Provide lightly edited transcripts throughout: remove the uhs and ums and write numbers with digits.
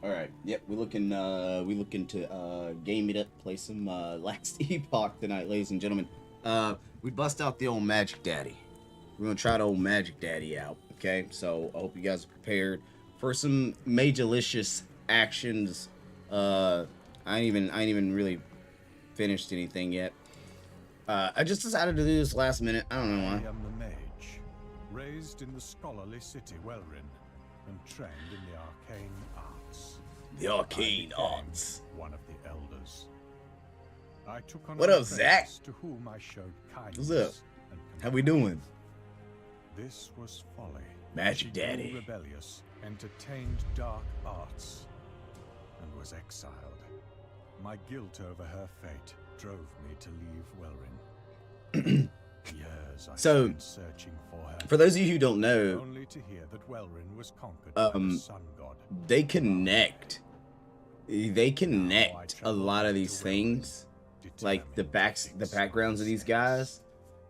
All right. Yep. We looking to game it up, play some last Epoch tonight, ladies and gentlemen. We bust out the old Magic Daddy. We're gonna try the old Magic Daddy out. Okay. So I hope you guys are prepared for some majorlicious actions. Uh, I ain't even really finished anything yet. I just decided to do this last minute. I don't know I why. am the Mage, raised in the scholarly city Welrin, and trained in the arcane arts. The I arcane became arts. one of the elders. I took on What an up, Zach? apprentice to whom I showed What's kindness. up? And How we doing? This was folly. Magic She grew Daddy. rebellious, entertained dark arts, and was exiled. My guilt over her fate drove me to leave Welrin. Years I So, spent searching for her. For those of you who don't know, Only to hear that Welrin was conquered by the sun god. they connect. They connect a lot of these things, like the backgrounds of these guys,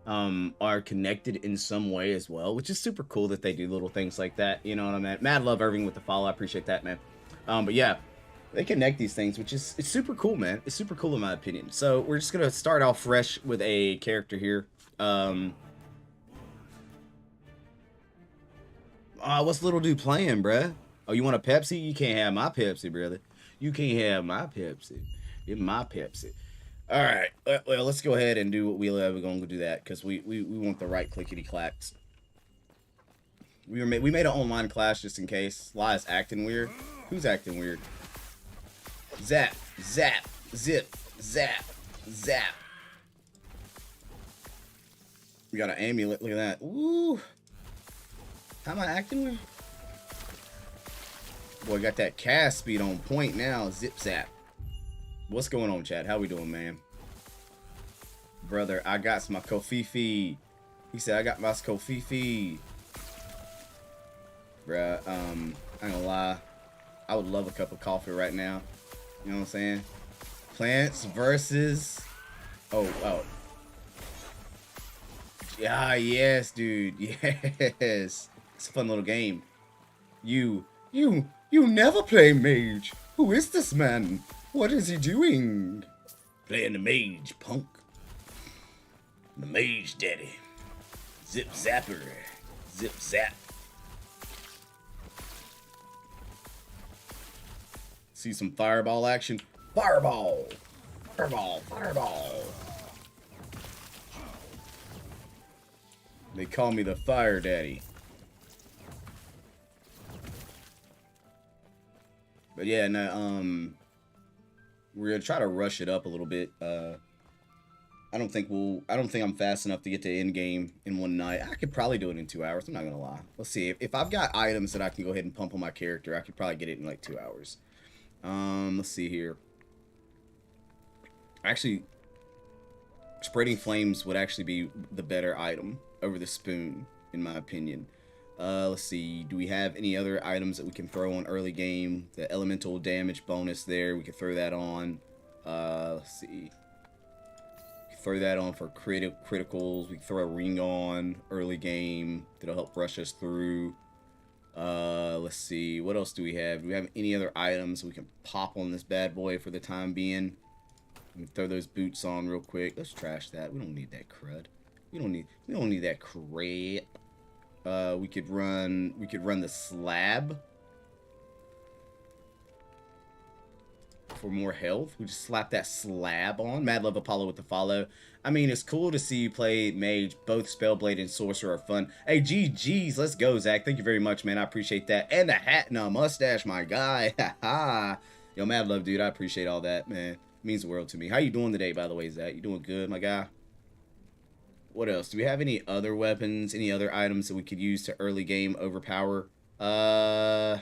are connected in some way as well, which is super cool that they do little things like that. You know what I mean? Mad love Irving with the follow. I appreciate that, man. But yeah, they connect these things, which is it's super cool, man. It's super cool in my opinion. So we're just gonna start off fresh with a character here. What's little dude playing, bruh? Oh, you want a Pepsi? You can't have my Pepsi, brother. You can't have my Pepsi. It's my Pepsi. All right. Well, let's go ahead and do what we're going to do that because we want the right clickety clacks. We made an online class just in case. Lies acting weird. Who's acting weird? Zap, zap, zip, zap, zap. We got an amulet. Look at that. Woo. How am I acting weird? Boy, got that cast speed on point now. Zip zap. What's going on, chat? How we doing, man? Brother, I got my Kofifi. He said, I got my Kofifi. Bruh, I ain't gonna lie. I would love a cup of coffee right now. You know what I'm saying? Plants versus... Oh. Yeah, yes, dude. Yes. It's a fun little game. You never play Mage. Who is this man? What is he doing? Playing the Mage, punk. The Mage Daddy. Zip Zapper. Zip Zap. See some fireball action. Fireball. Fireball. Fireball. They call me the Fire Daddy. But yeah, no, we're gonna try to rush it up a little bit. I don't think I'm fast enough to get to end game in one night. I could probably do it in 2 hours. I'm not gonna lie. Let's see. If I've got items that I can go ahead and pump on my character, I could probably get it in like 2 hours. Let's see here. Actually, spreading flames would actually be the better item over the spoon, in my opinion. Let's see. Do we have any other items that we can throw on early game? The elemental damage bonus there, we could throw that on. Let's see. Throw that on for criticals. We can throw a ring on early game. That'll help rush us through. Let's see. What else do we have? Do we have any other items we can pop on this bad boy for the time being? Let me throw those boots on real quick. Let's trash that. We don't need that crud. We don't need that crap. We could run the slab for more health. We just slap that slab on. Mad Love Apollo with the follow. I mean, it's cool to see you play Mage. Both Spellblade and Sorcerer are fun. Hey, GG's. Let's go, Zach. Thank you very much, man. I appreciate that. And the hat and a mustache, my guy. Ha. Yo, Mad Love, dude. I appreciate all that, man. It means the world to me. How you doing today, by the way, Zach? You doing good, my guy? What else? Do we have any other weapons, any other items that we could use to early game overpower? That's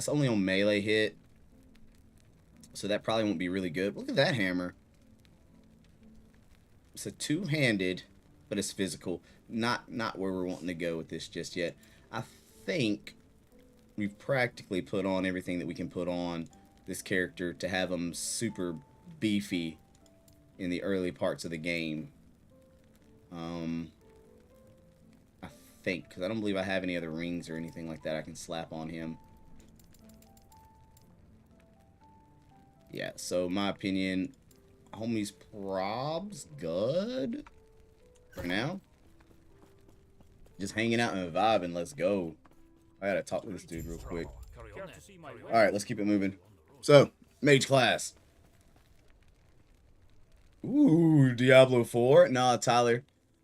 only on melee hit. So that probably won't be really good. Look at that hammer. It's a two-handed, but it's physical. Not where we're wanting to go with this just yet. I think we've practically put on everything that we can put on this character to have him super beefy in the early parts of the game. I think, because I don't believe I have any other rings or anything like that I can slap on him. Yeah, so my opinion, homie's probs good for now. Just hanging out and vibing. Let's go. I gotta talk to this dude real quick. All right, let's keep it moving. So, mage class. Ooh, Diablo 4. Nah, Tyler.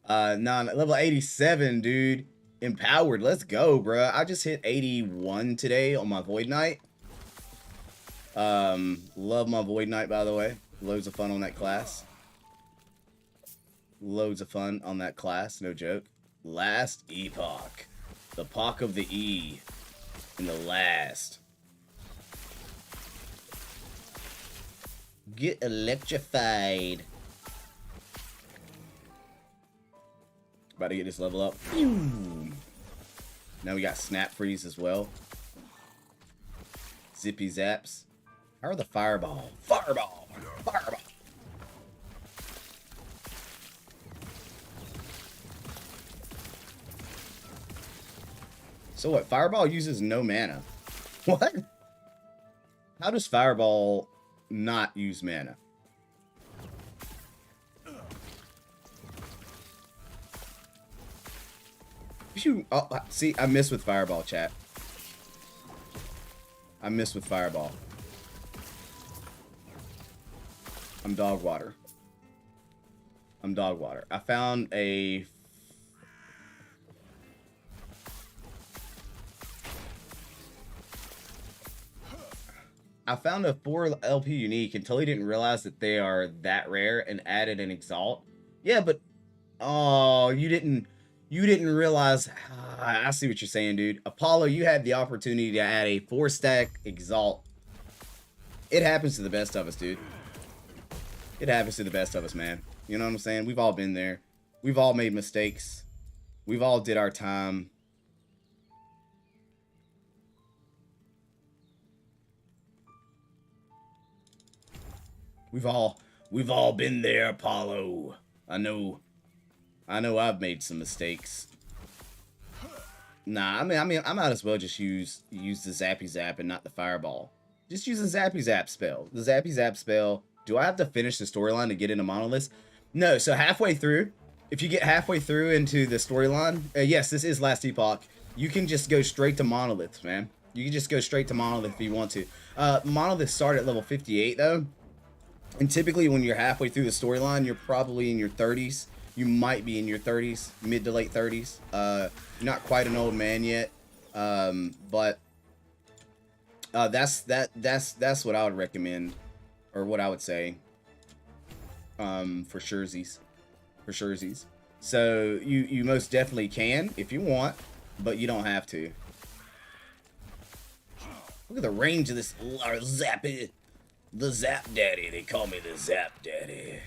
Nah, level 87, dude. Empowered. Let's go, bruh. I just hit 81 today on my Void Knight. Love my Void Knight, by the way. Loads of fun on that class. Loads of fun on that class, no joke. Last Epoch. The Epoch of the E. And the last. Get electrified. About to get this level up. Now we got Snap Freeze as well. Zippy Zaps. How are the Fireball? Fireball! Fireball! So what? Fireball uses no mana. What? How does Fireball not use mana? Oh, see, I miss with Fireball, chat. I miss with Fireball. I'm dog water. I'm dog water. I found a... I found a 4 LP unique and totally didn't realize that they are that rare and added an Exalt. Yeah, but... Oh, you didn't realize... I see what you're saying, dude. Apollo, you had the opportunity to add a 4-stack Exalt. It happens to the best of us, dude. It happens to the best of us, man. You know what I'm saying? We've all been there. We've all made mistakes. We've all did our time. We've all been there, Apollo. I know I've made some mistakes. Nah, I mean, I might as well just use the Zappy Zap and not the Fireball. Just use the Zappy Zap spell. The Zappy Zap spell. Do I have to finish the storyline to get into Monolith? No, so halfway through, if you get halfway through into the storyline, yes, this is Last Epoch, you can just go straight to Monolith, man. You can just go straight to Monolith if you want to. Monolith start at level 58, though. And typically when you're halfway through the storyline, you're probably in your 30s. You might be in your 30s, mid to late 30s. You're not quite an old man yet, but that's what I would recommend, or what I would say, for surezies. So you most definitely can if you want, but you don't have to. Look at the range of this Zappy, the Zap Daddy. They call me the Zap Daddy.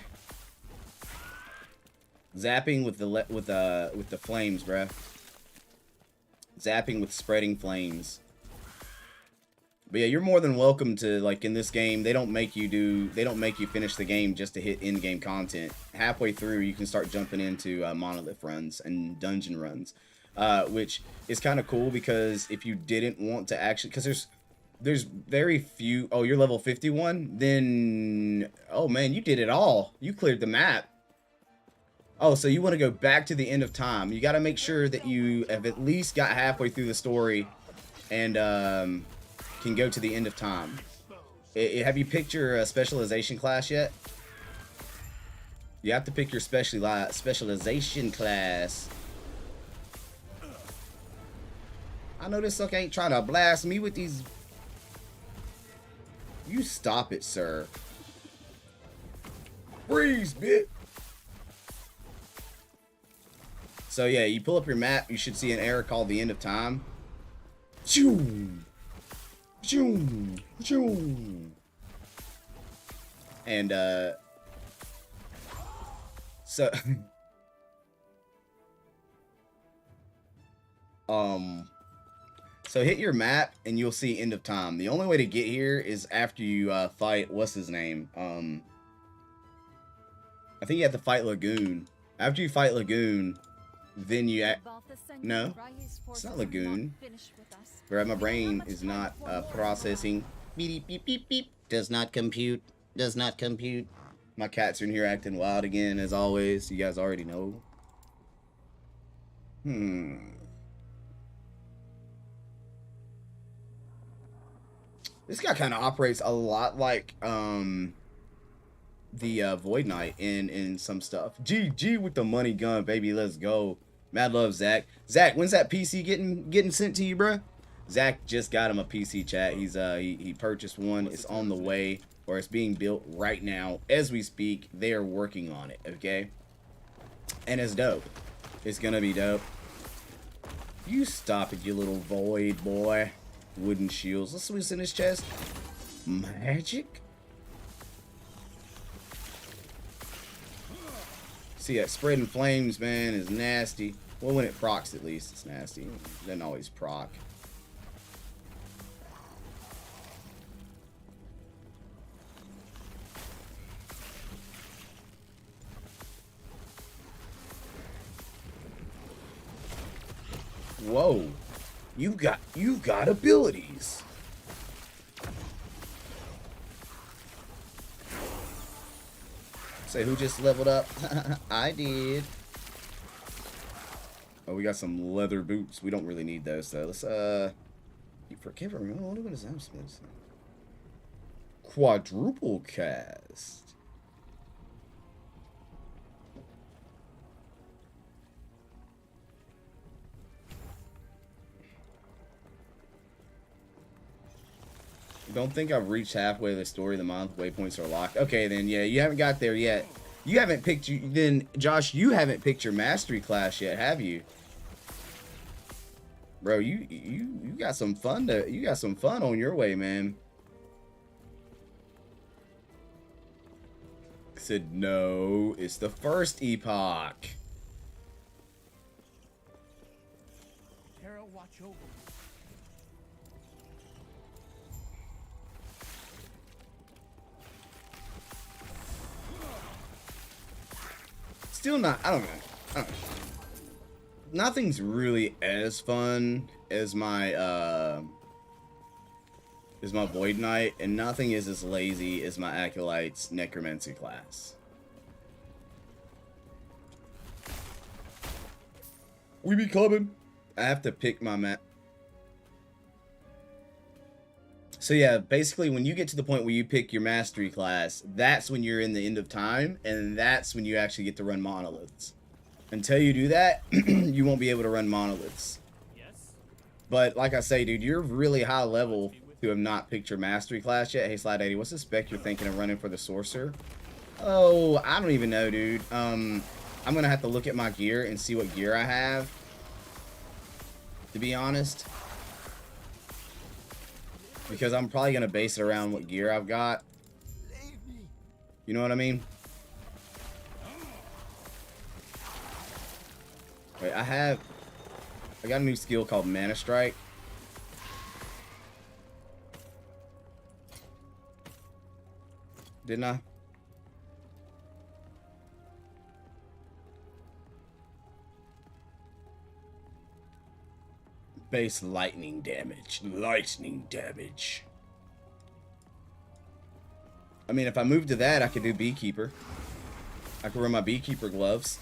Zapping with the flames, bruh. Zapping with spreading flames. But yeah, you're more than welcome to, like, in this game, they don't make you finish the game just to hit in-game content. Halfway through, you can start jumping into Monolith runs and dungeon runs, which is kind of cool because if you didn't want to actually, because there's very few. Oh, you're level 51? Then, oh man, you did it all. You cleared the map. Oh, so you want to go back to the end of time. You got to make sure that you have at least got halfway through the story and can go to the end of time. Have you picked your specialization class yet? You have to pick your specialization class. I know this sucker ain't trying to blast me with these... You stop it, sir. Freeze, bitch. So yeah, you pull up your map, you should see an error called the end of time. Choom! Choom! Choom! And so so hit your map and you'll see end of time. The only way to get here is after you fight, what's his name? I think you have to fight Lagoon. After you fight Lagoon, then you no, it's not Lagoon. Bro, my brain is not processing. Beep, beep, beep, beep. Does not compute. Does not compute. My cats are in here acting wild again, as always. You guys already know. This guy kind of operates a lot like the Void Knight in some stuff. GG with the money gun, baby. Let's go. Mad love, Zach. Zach, when's that PC getting sent to you, bruh? Zach just got him a PC, chat. He's he purchased one. It's on the way, or it's being built right now as we speak. They are working on it, okay? And it's dope. It's gonna be dope. You stop it, you little void boy. Wooden shields. Let's see what's in his chest. Magic. See that spreading flames, man, is nasty. Well, when it procs, at least it's nasty. It doesn't always proc. Whoa, you've got abilities. Say who just leveled up? I did. Oh, we got some leather boots. We don't really need those though. Let's forgive her. What is that? Quadruple cast. Don't think I've reached halfway the story of the month. Waypoints are locked. Okay, then, yeah, you haven't got there yet. You haven't picked then Josh, you haven't picked your mastery class yet, have you? Bro, you got some fun on your way, man. Said no, it's the first epoch. Terra, watch over. Still not, I don't know. Nothing's really as fun as my Void Knight, and nothing is as lazy as my Acolyte's Necromancy class. We be clubbing. I have to pick my map. So yeah, basically when you get to the point where you pick your mastery class, that's when you're in the end of time, and that's when you actually get to run monoliths. Until you do that, you won't be able to run monoliths. Yes. But like I say, dude, you're really high level to have not picked your mastery class yet. Hey, Slide 80, what's the spec you're thinking of running for the Sorcerer? Oh, I don't even know, dude. I'm gonna have to look at my gear and see what gear I have, to be honest. Because I'm probably going to base it around what gear I've got. You know what I mean? Wait, I got a new skill called Mana Strike. Didn't I? Base lightning damage. Lightning damage. I mean, if I move to that, I could do Beekeeper. I could run my Beekeeper gloves.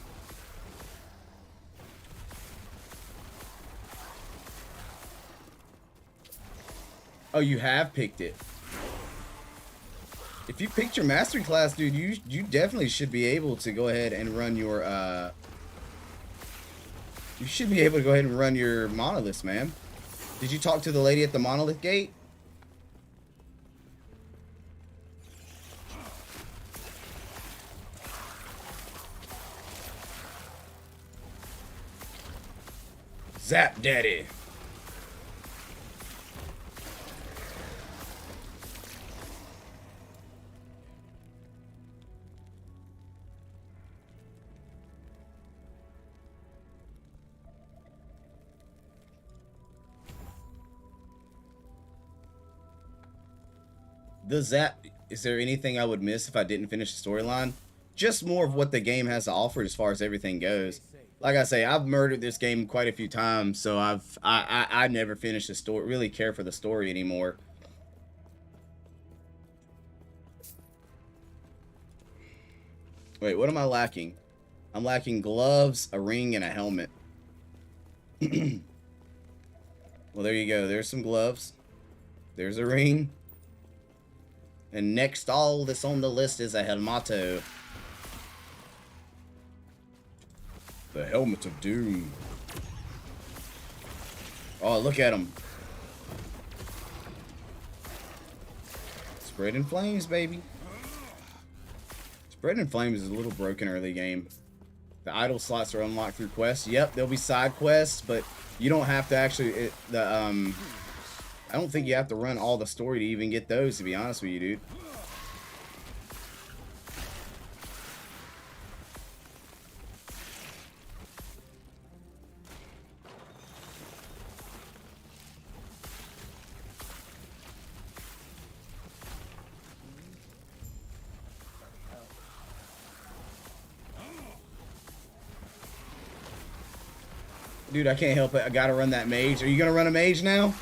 Oh, you have picked it. If you picked your mastery class, dude, you definitely should be able to go ahead and run your you should be able to go ahead and run your monoliths, man. Did you talk to the lady at the monolith gate? Zap Daddy. The Zap, is there anything I would miss if I didn't finish the storyline? Just more of what the game has to offer as far as everything goes. Like I say, I've murdered this game quite a few times, so I never finished the story, really care for the story anymore. Wait, what am I lacking? I'm lacking gloves, a ring, and a helmet. Well, there you go. There's some gloves. There's a ring. And next all that's on the list is a helmato. The helmet of doom. Oh, look at him. Spreading flames, baby. Spreading flames is a little broken early game. The idle slots are unlocked through quests. Yep, there'll be side quests, but you don't have to actually I don't think you have to run all the story to even get those, to be honest with you, dude. Dude, I can't help it. I gotta run that mage. Are you gonna run a mage now?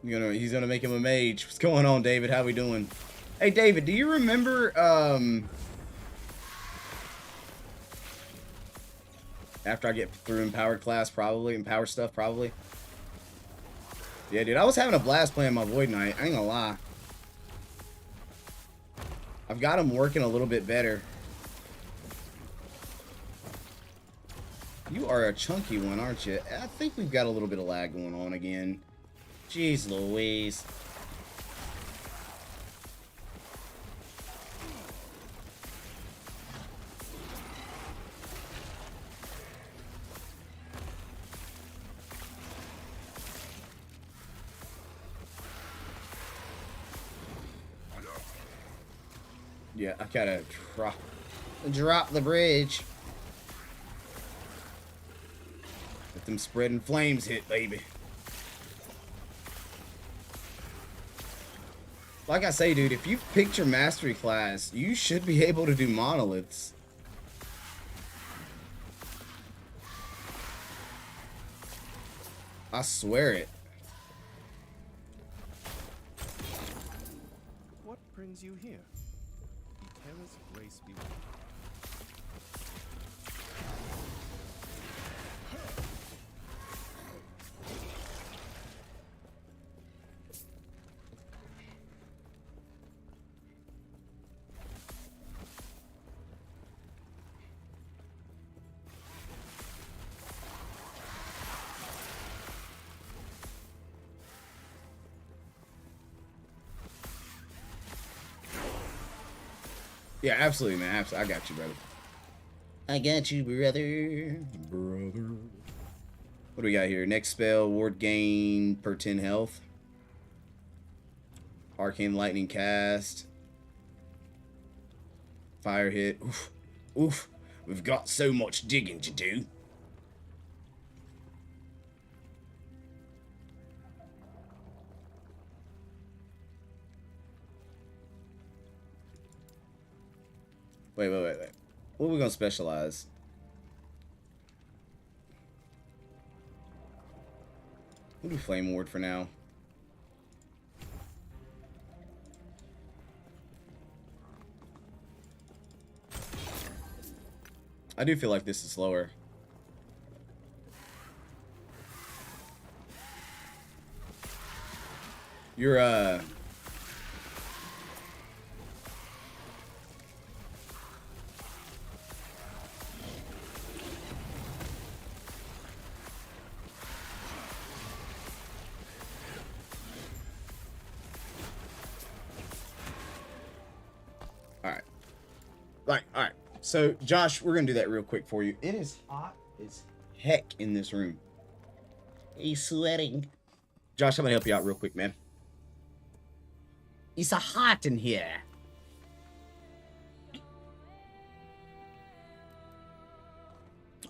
He's gonna make him a mage. What's going on, David? How we doing? Hey, David, do you remember after I get through empowered class, probably empowered stuff, probably. Yeah, dude, I was having a blast playing my Void Knight. I ain't gonna lie. I've got him working a little bit better. You are a chunky one, aren't you? I think we've got a little bit of lag going on again. Jeez Louise. Yeah, I gotta drop the bridge. Let them spreading flames hit, baby. Like I say, dude, if you've picked your mastery class, you should be able to do monoliths. I swear it. What brings you here? Eterna's grace be with you. Yeah, absolutely, man. Absolutely. I got you, brother. I got you, brother. Brother. What do we got here? Next spell, ward gain per 10 health. Arcane lightning cast. Fire hit. Oof. Oof. We've got so much digging to do. Wait. What are we gonna specialize? We'll do Flame Ward for now. I do feel like this is slower. You're Alright. So, Josh, we're gonna do that real quick for you. It is hot as heck in this room. He's sweating. Josh, I'm gonna help you out real quick, man. It's hot in here.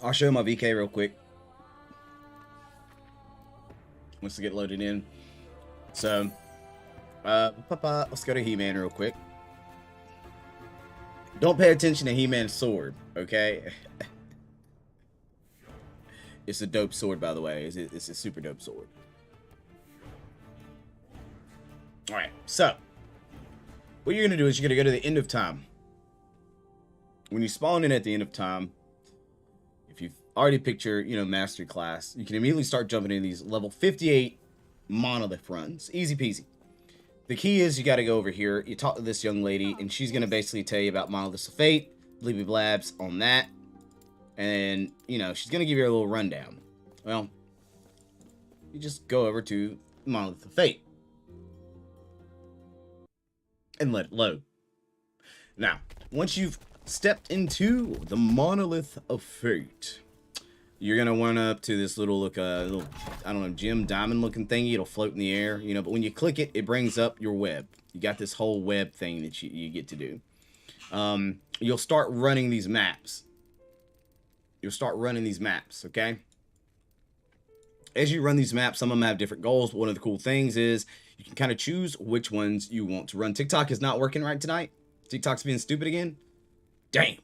I'll show you my VK real quick. Once we get loaded in. So, let's go to He-Man real quick. Don't pay attention to He-Man's sword, okay? It's a dope sword, by the way. It's a super dope sword. Alright, so what you're going to do is you're going to go to the end of time. When you spawn in at the end of time, if you've already picked your, mastery class, you can immediately start jumping in these level 58 monolith runs. Easy peasy. The key is you got to go over here. You talk to this young lady, and she's going to basically tell you about Monoliths of Fate, bleepy blabs on that. And, she's going to give you a little rundown. Well, you just go over to Monolith of Fate. And let it load. Now, once you've stepped into the Monolith of Fate, you're gonna run up to this little I don't know, gem diamond looking thingy. It'll float in the air, but when you click it, it brings up your web. You got this whole web thing that you get to do. You'll start running these maps. Okay? As you run these maps, some of them have different goals, but one of the cool things is you can kind of choose which ones you want to run. TikTok is not working right tonight. TikTok's being stupid again. Damn.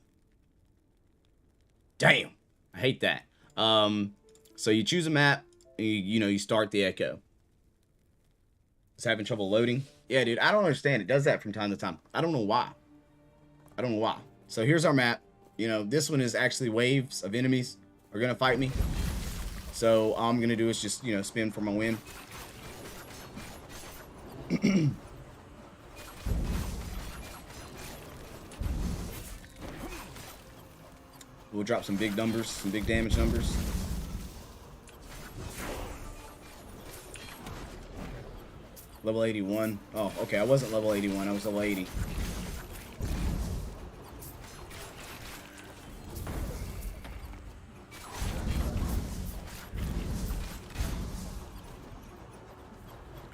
I hate that. So you choose a map, and you start the echo. It's having trouble loading. Yeah, dude, I don't understand. It does that from time to time. I don't know why. So here's our map. This one is actually waves of enemies are gonna fight me. So all I'm gonna do is just, spin for my win. We'll drop some big numbers, some big damage numbers. Level 81. Oh, okay, I wasn't level 81, I was level 80.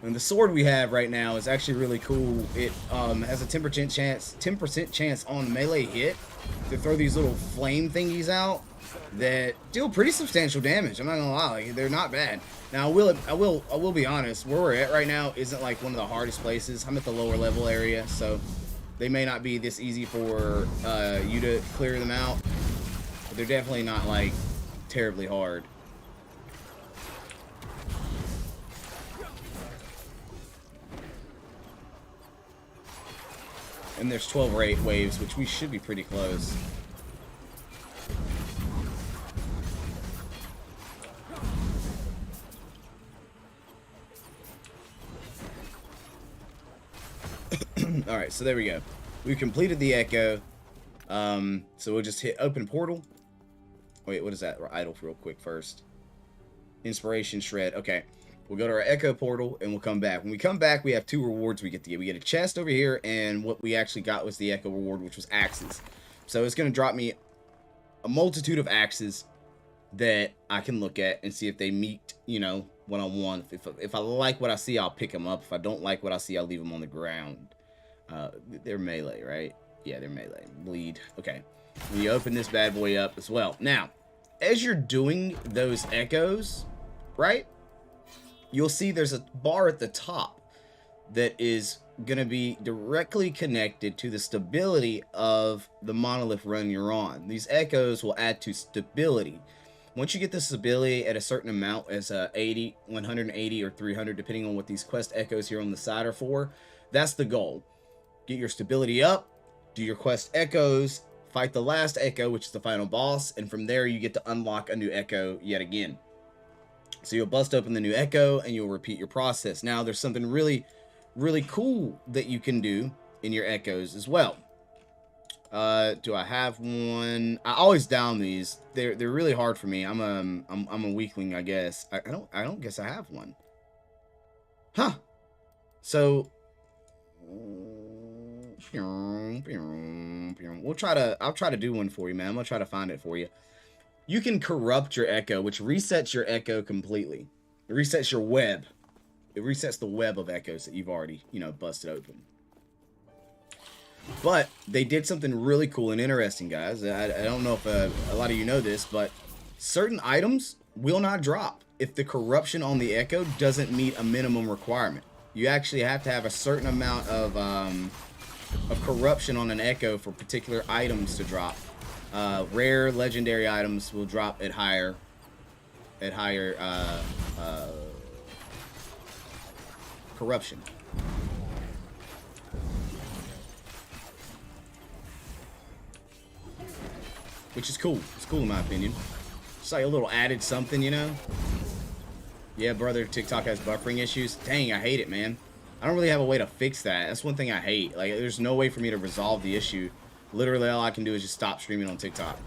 And the sword we have right now is actually really cool. It has a 10% chance on melee hit to throw these little flame thingies out that deal pretty substantial damage. I'm not gonna lie, they're not bad. Now I will be honest, where we're at right now isn't like one of the hardest places. I'm at the lower level area, so they may not be this easy for you to clear them out, but they're definitely not like terribly hard. And there's 12 or 8 waves, which we should be pretty close. Alright, so there we go. We've completed the echo. So we'll just hit open portal. Wait, what is that? Idle real quick first. Inspiration shred. Okay. We'll go to our echo portal and we'll come back. When we come back, we have 2 rewards we get to get. We get a chest over here, and what we actually got was the echo reward, which was axes. So it's going to drop me a multitude of axes that I can look at and see if they meet, what I want. If I like what I see, I'll pick them up. If I don't like what I see, I'll leave them on the ground. They're melee, right? Yeah, they're melee. Bleed. Okay. We open this bad boy up as well. Now, as you're doing those echoes, right? You'll see there's a bar at the top that is going to be directly connected to the stability of the monolith run you're on. These echoes will add to stability. Once you get the stability at a certain amount, as 80, 180, or 300, depending on what these quest echoes here on the side are for, that's the goal. Get your stability up, do your quest echoes, fight the last echo, which is the final boss, and from there you get to unlock a new echo yet again. So you'll bust open the new echo and you'll repeat your process. Now there's something really, really cool that you can do in your echoes as well. Do I have one? I always down these. They're really hard for me. I'm a weakling, I guess. I don't guess I have one. Huh. So I'll try to do one for you, man. I'm gonna try to find it for you. You can corrupt your echo, which resets your echo completely. It resets your web. It resets the web of echoes that you've already, busted open. But they did something really cool and interesting, guys. I don't know if a lot of you know this, but certain items will not drop if the corruption on the echo doesn't meet a minimum requirement. You actually have to have a certain amount of corruption on an echo for particular items to drop. Rare legendary items will drop at higher at higher corruption. Which is cool. It's cool in my opinion. Just like a little added something, you know? Yeah, brother, TikTok has buffering issues. Dang, I hate it, man. I don't really have a way to fix that. That's one thing I hate. Like, there's no way for me to resolve the issue. Literally, all I can do is just stop streaming on TikTok.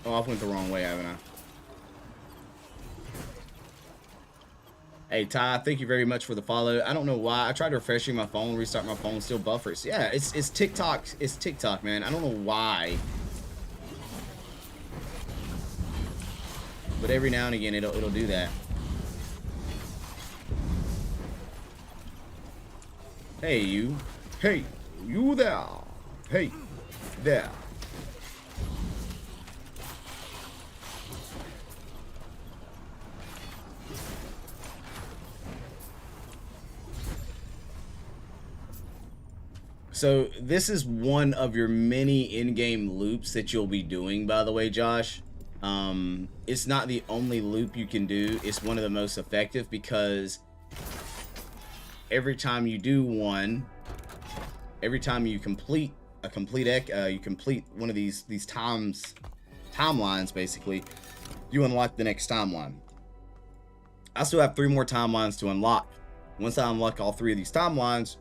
Oh, I went the wrong way, haven't I? Hey, Ty, thank you very much for the follow. I don't know why. I tried refreshing my phone, restart my phone, still buffers. Yeah, it's TikTok. It's TikTok, man. I don't know why. But every now and again, it'll do that. Hey, you. Hey, you there. Hey, there. So this is one of your many in-game loops that you'll be doing, by the way, Josh. It's not the only loop you can do. It's one of the most effective because every time you do one, every time you complete you complete one of these timelines, basically, you unlock the next timeline. I still have 3 more timelines to unlock. Once I unlock all 3 of these timelines,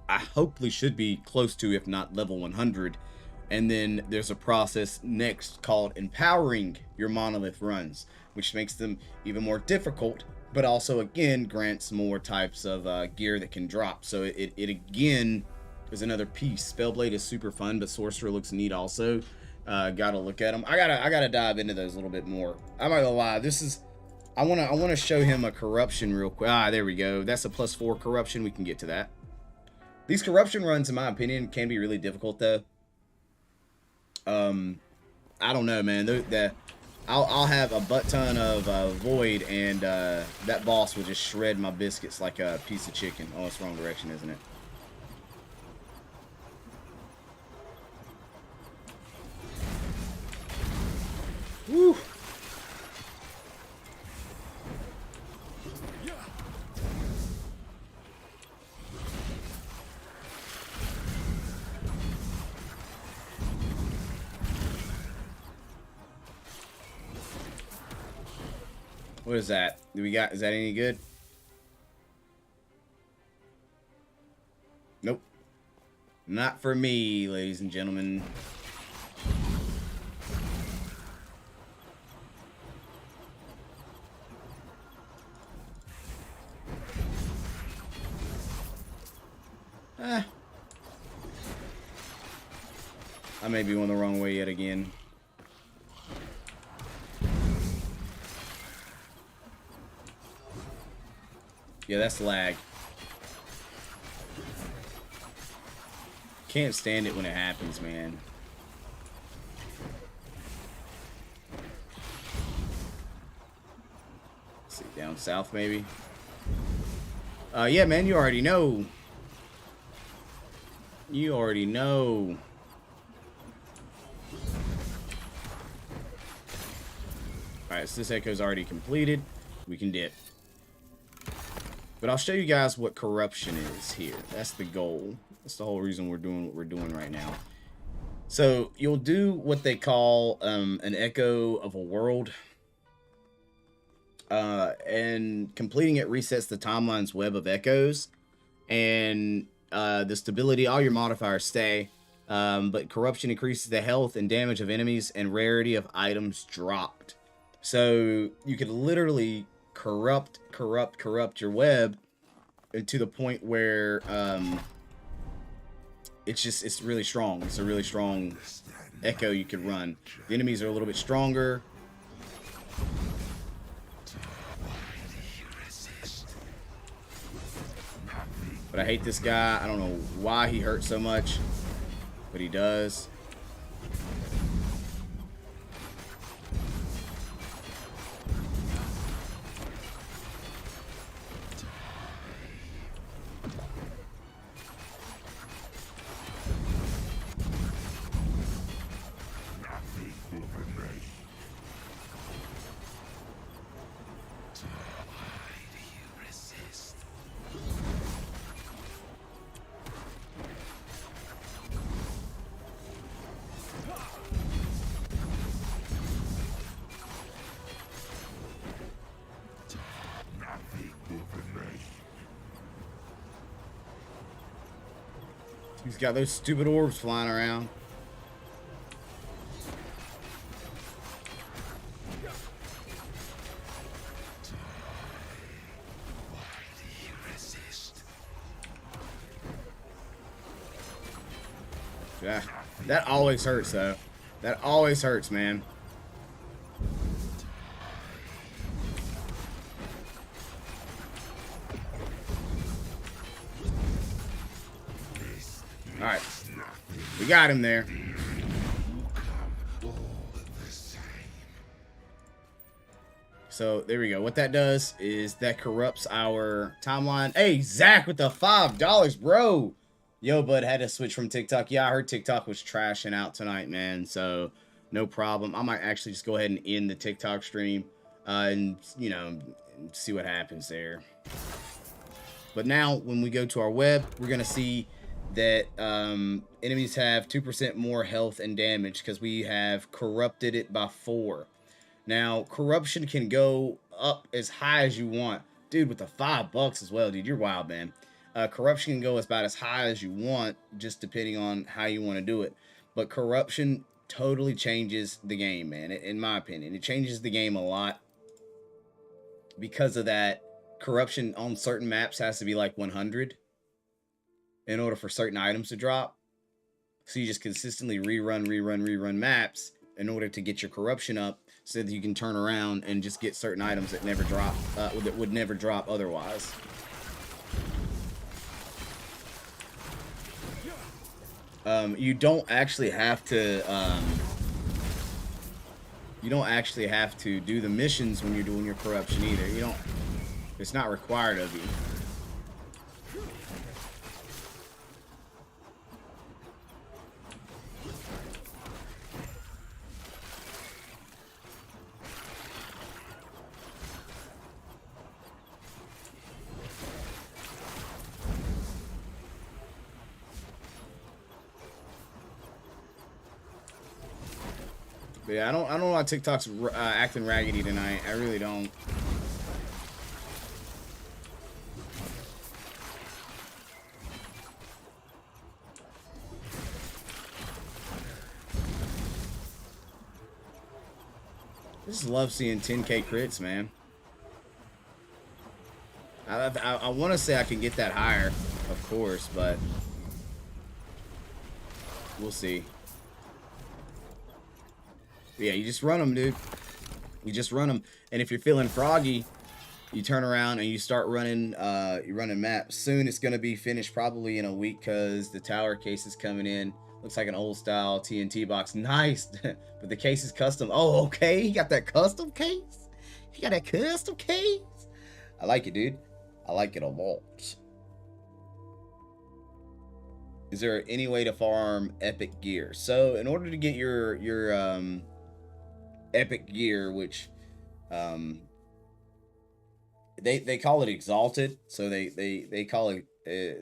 I hopefully should be close to, if not level 100. And then there's a process next called empowering your monolith runs, which makes them even more difficult, but also again grants more types of gear that can drop. So it again is another piece. Spellblade is super fun, but Sorcerer looks neat also. Gotta look at them. I gotta dive into those a little bit more. I'm not gonna lie. I wanna show him a corruption real quick. Ah, there we go. That's a +4 corruption. We can get to that. These corruption runs, in my opinion, can be really difficult, though. I don't know, man. I'll have a butt ton of void, and that boss will just shred my biscuits like a piece of chicken. Oh, it's the wrong direction, isn't it? Woo! What is that? Is that any good? Nope. Not for me, ladies and gentlemen. I may be going the wrong way yet again. Yeah, that's lag. Can't stand it when it happens, man. Let's see, down south maybe. Yeah, man, you already know. You already know. Alright, so this echo's already completed. We can dip. But I'll show you guys what corruption is here. That's the goal. That's the whole reason we're doing what we're doing right now. So you'll do what they call an echo of a world. And completing it resets the timeline's web of echoes. And the stability, all your modifiers stay. But corruption increases the health and damage of enemies and rarity of items dropped. So you could literally corrupt your web to the point where it's really strong. It's a really strong echo you could run. The enemies are a little bit stronger. But I hate this guy. I don't know why he hurts so much, but he does. He's got those stupid orbs flying around. Yeah, that always hurts though. That always hurts, man. Alright. We got him there. So, there we go. What that does is that corrupts our timeline. Hey, Zach with the $5, bro. Yo, bud, had to switch from TikTok. Yeah, I heard TikTok was trashing out tonight, man. So, no problem. I might actually just go ahead and end the TikTok stream and, you know, see what happens there. But now, when we go to our web, we're going to see that enemies have 2% more health and damage because we have corrupted it by 4. Now, corruption can go up as high as you want. Dude, with the $5 as well, dude, you're wild, man. Corruption can go about as high as you want, just depending on how you want to do it. But corruption totally changes the game, man, in my opinion. It changes the game a lot. Because of that, corruption on certain maps has to be like 100 in order for certain items to drop. So you just consistently rerun maps in order to get your corruption up so that you can turn around and just get certain items that never drop, that would never drop otherwise. You don't actually have to do the missions when you're doing your corruption either. It's not required of you. But yeah, I don't know why TikTok's acting raggedy tonight. I really don't. I just love seeing 10K crits, man. I want to say I can get that higher, of course, but we'll see. But yeah, you just run them, dude. You just run them. And if you're feeling froggy, you turn around and you start running, you're running maps. Soon it's going to be finished, probably in a week, because the tower case is coming in. Looks like an old style TNT box. Nice. But the case is custom. Oh, okay. He got that custom case. He got that custom case. I like it, dude. I like it a lot. Is there any way to farm epic gear? So in order to get your epic gear, which they call it exalted, so they call it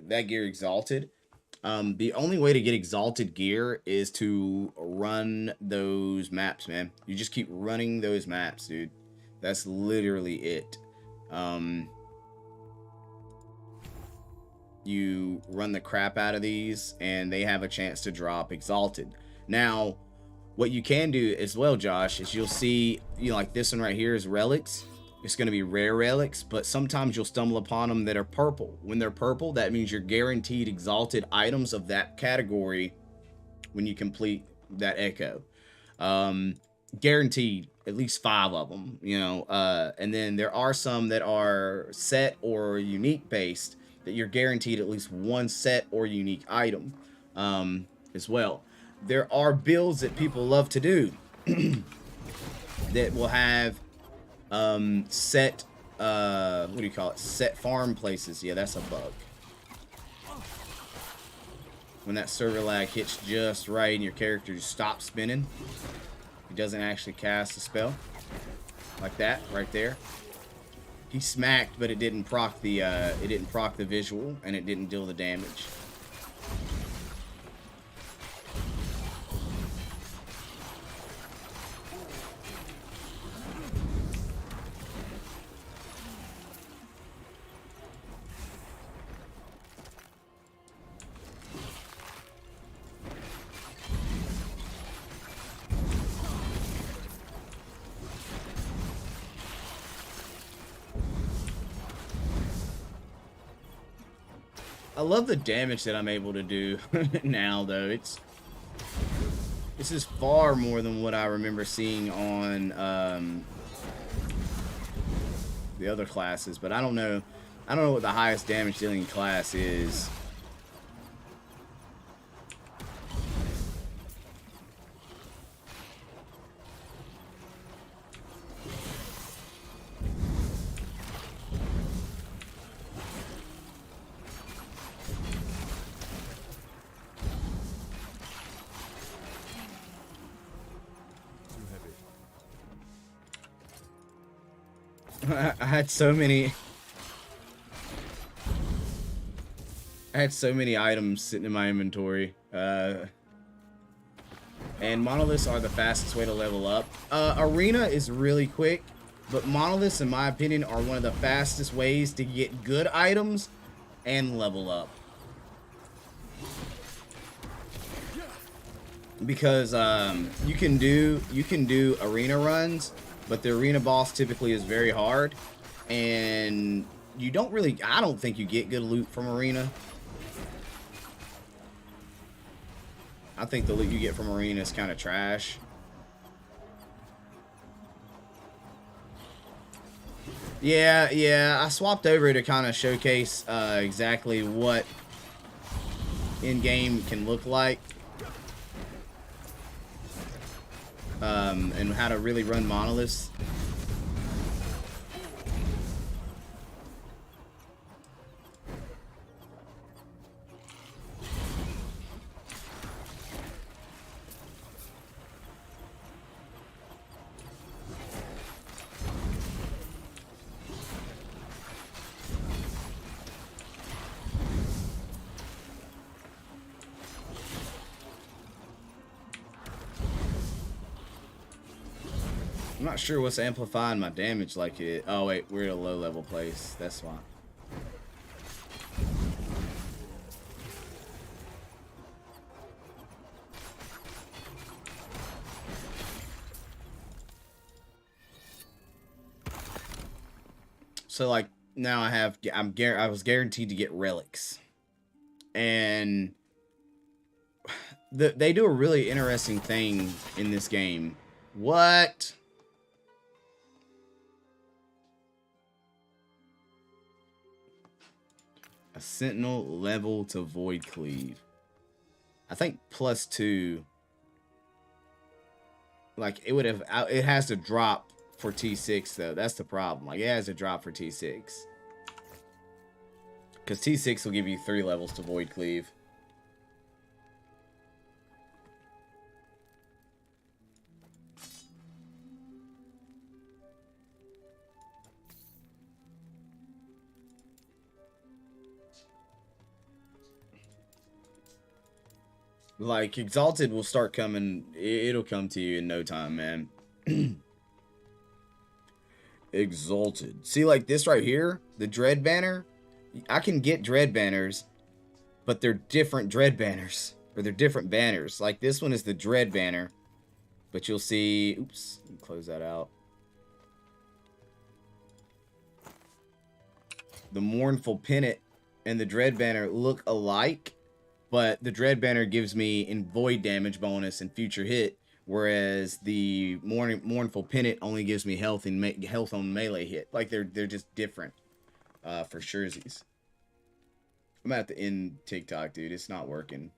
that gear exalted. The only way to get exalted gear is to run those maps, man. You just keep running those maps, dude. That's literally it. You run the crap out of these and they have a chance to drop exalted. Now, what you can do as well, Josh, is you'll see, like this one right here is relics. It's going to be rare relics, but sometimes you'll stumble upon them that are purple. When they're purple, that means you're guaranteed exalted items of that category when you complete that echo. Guaranteed at least 5 of them, and then there are some that are set or unique based that you're guaranteed at least 1 set or unique item as well. There are builds that people love to do that will have set what do you call it, set farm places. Yeah, that's a bug. When that server lag hits just right and your character just stops spinning, he doesn't actually cast a spell like that right there. He smacked, but it didn't proc the visual, and it didn't deal the damage. I love the damage that I'm able to do now, though. This is far more than what I remember seeing on the other classes, but I don't know. I don't know what the highest damage dealing class is. I had so many items sitting in my inventory. And monoliths are the fastest way to level up. Arena is really quick, but monoliths, in my opinion, are one of the fastest ways to get good items and level up. Because you can do arena runs, but the arena boss typically is very hard, and you don't really, I don't think you get good loot from arena. I think the loot you get from arena is kind of trash. Yeah, I swapped over to kind of showcase exactly what in-game can look like. And how to really run monoliths. I'm not sure what's amplifying my damage like it. Oh wait, we're at a low level place. That's why. So like now I was guaranteed to get relics, and they do a really interesting thing in this game. What? A sentinel level to void cleave. I think +2. Like it would have. It has to drop for T6 though. That's the problem. Like it has to drop for T6. Because T6 will give you 3 levels to void cleave. Like, Exalted will start coming. It'll come to you in no time, man. Exalted. See, like this right here, the Dread Banner. I can get Dread Banners, but they're different Dread Banners. Or they're different banners. Like, this one is the Dread Banner. But you'll see... Oops. Let me close that out. The Mournful Pennant and the Dread Banner look alike. But the Dread Banner gives me in void damage bonus and future hit, whereas the Mournful Pennant only gives me health and health on melee hit. Like they're just different for surezies. I'm at the end TikTok, dude. It's not working.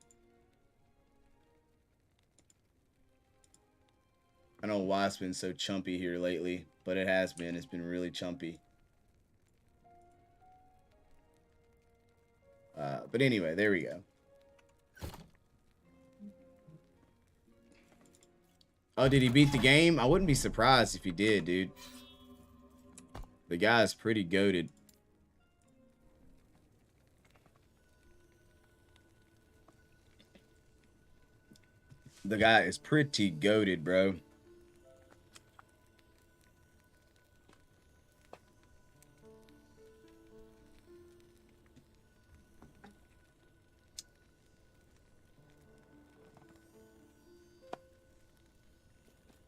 I don't know why it's been so chumpy here lately, but it has been. It's been really chumpy. But anyway, there we go. Oh, did he beat the game? I wouldn't be surprised if he did, dude. The guy's pretty goated. The guy is pretty goated, bro.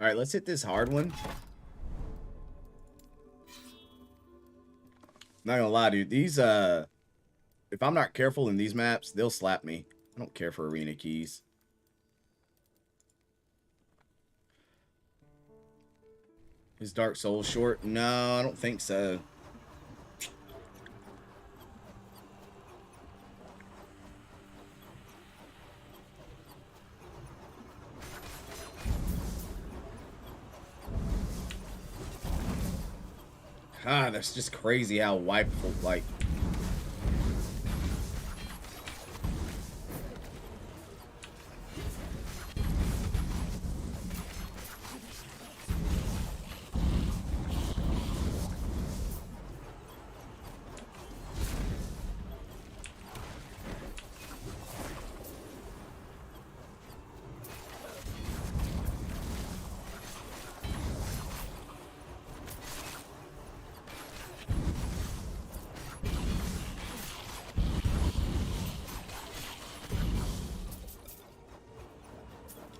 All right, let's hit this hard one. Not gonna lie, dude. These if I'm not careful in these maps, they'll slap me. I don't care for arena keys. Is Dark Souls short? No, I don't think so. God, that's just crazy how wipeable, like...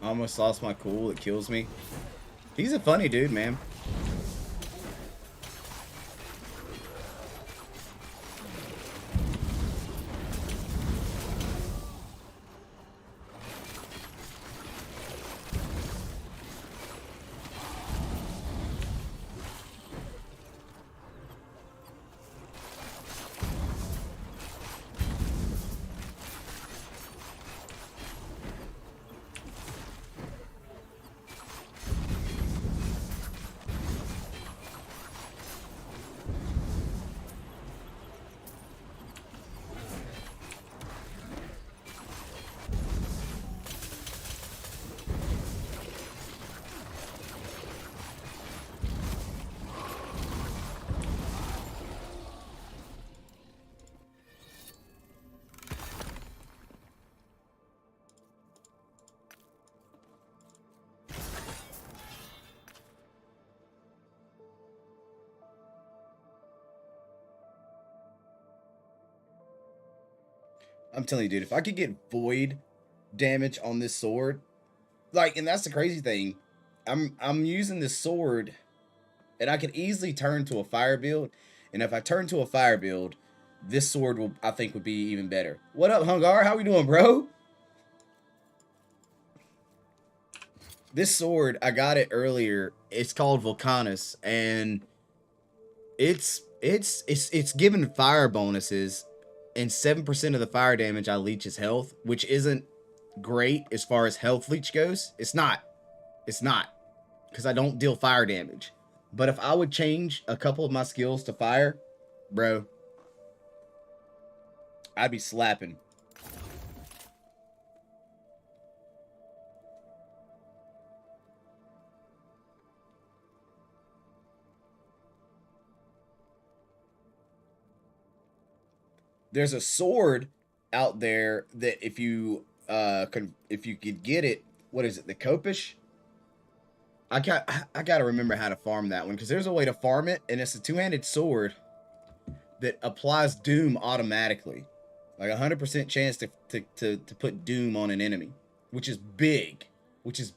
I almost lost my cool. It kills me. He's a funny dude, man. I'm telling you, dude, if I could get void damage on this sword, like, and that's the crazy thing. I'm using this sword, and I could easily turn to a fire build. And if I turn to a fire build, this sword will, I think, would be even better. What up, Hungar? How we doing, bro? This sword, I got it earlier. It's called Vulcanus, and it's given fire bonuses, and 7% of the fire damage I leech is health, which isn't great as far as health leech goes. It's not. It's not. Because I don't deal fire damage. But if I would change a couple of my skills to fire, bro, I'd be slapping. There's a sword out there that if you could get it, what is it, the Copish? I gotta remember how to farm that one, because there's a way to farm it, and it's a two-handed sword that applies doom automatically, like 100% chance to put doom on an enemy, which is big, because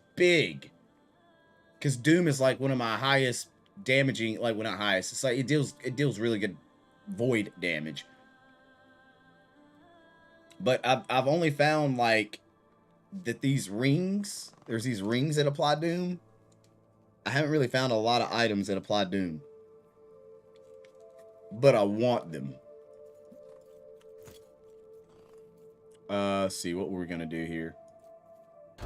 doom is like one of my highest damaging, like, well, not highest, it's like it deals really good void damage. But I've only found, like, that these rings, there's these rings that apply doom. I haven't really found a lot of items that apply doom. But I want them. Let's see, what were we gonna do here? I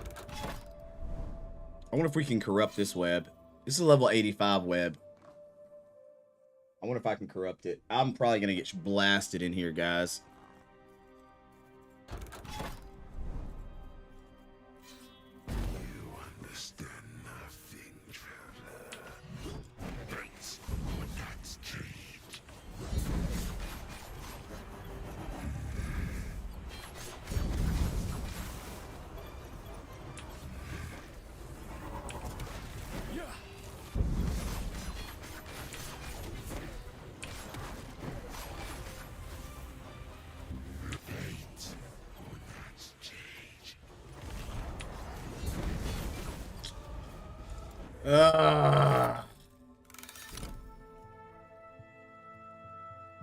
wonder if we can corrupt this web. This is a level 85 web. I wonder if I can corrupt it. I'm probably gonna get blasted in here, guys. You understand nothing, traveler. Thanks for that treat.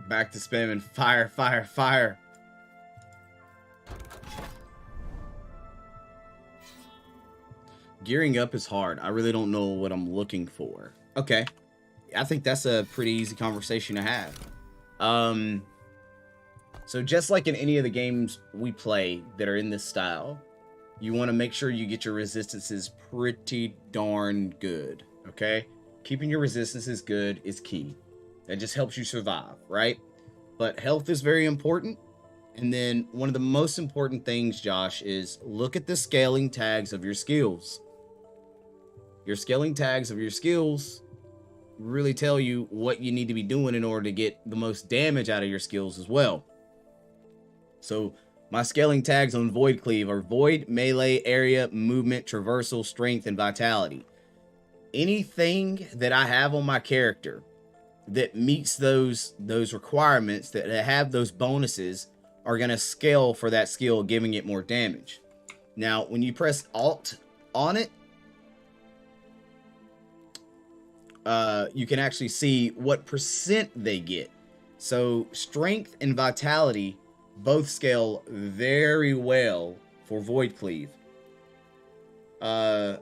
Back to spamming fire, fire, fire. Gearing up is hard. I really don't know what I'm looking for. Okay. I think that's a pretty easy conversation to have. So just like in any of the games we play that are in this style, you want to make sure you get your resistances pretty darn good, okay? Keeping your resistances good is key. That just helps you survive, right? But health is very important. And then one of the most important things, Josh, is look at the scaling tags of your skills. Your scaling tags of your skills really tell you what you need to be doing in order to get the most damage out of your skills as well. So my scaling tags on Void Cleave are Void, Melee, Area, Movement, Traversal, Strength, and Vitality. Anything that I have on my character that meets those requirements, that have those bonuses, are going to scale for that skill, giving it more damage. Now, when you press Alt on it, you can actually see what percent they get. So Strength and Vitality both scale very well for Void Cleave. And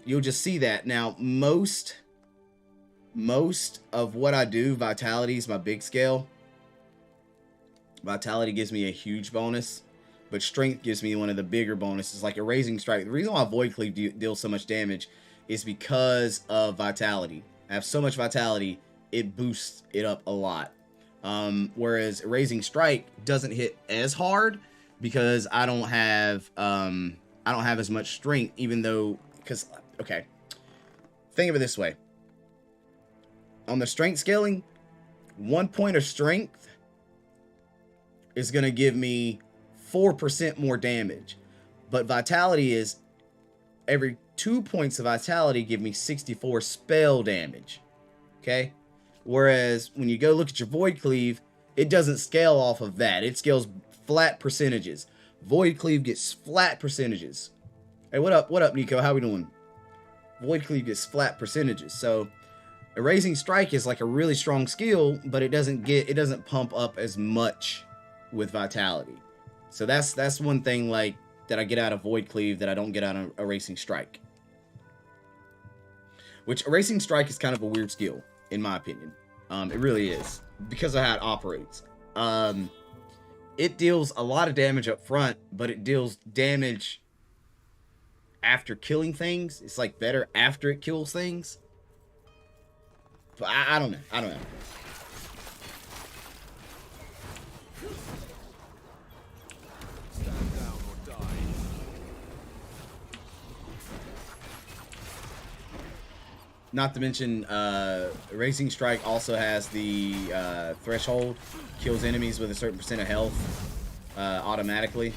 you'll just see that. Now, most of what I do, Vitality is my big scale. Vitality gives me a huge bonus, but Strength gives me one of the bigger bonuses, like Erasing Strike. The reason why Void Cleave deals so much damage is because of Vitality. I have so much Vitality, it boosts it up a lot. Whereas Erasing Strike doesn't hit as hard because I don't have as much strength, even though, because, okay, think of it this way. On the strength scaling, 1 point of strength is going to give me 4% more damage. But Vitality is every 2 points of Vitality give me 64 spell damage. Okay? Whereas when you go look at your Void Cleave, it doesn't scale off of that. It scales flat percentages. Void Cleave gets flat percentages. Hey, what up? What up, Nico? How we doing? Void Cleave gets flat percentages. So Erasing Strike is like a really strong skill, but it doesn't pump up as much with Vitality. So that's one thing like that I get out of Void Cleave that I don't get out of Erasing Strike. Which Erasing Strike is kind of a weird skill, in my opinion. It really is, because of how it operates. It deals a lot of damage up front, but it deals damage after killing things. It's like better after it kills things. But I don't know. I don't know. Stand down or die. Not to mention, Erasing Strike also has the threshold. Kills enemies with a certain percent of health automatically.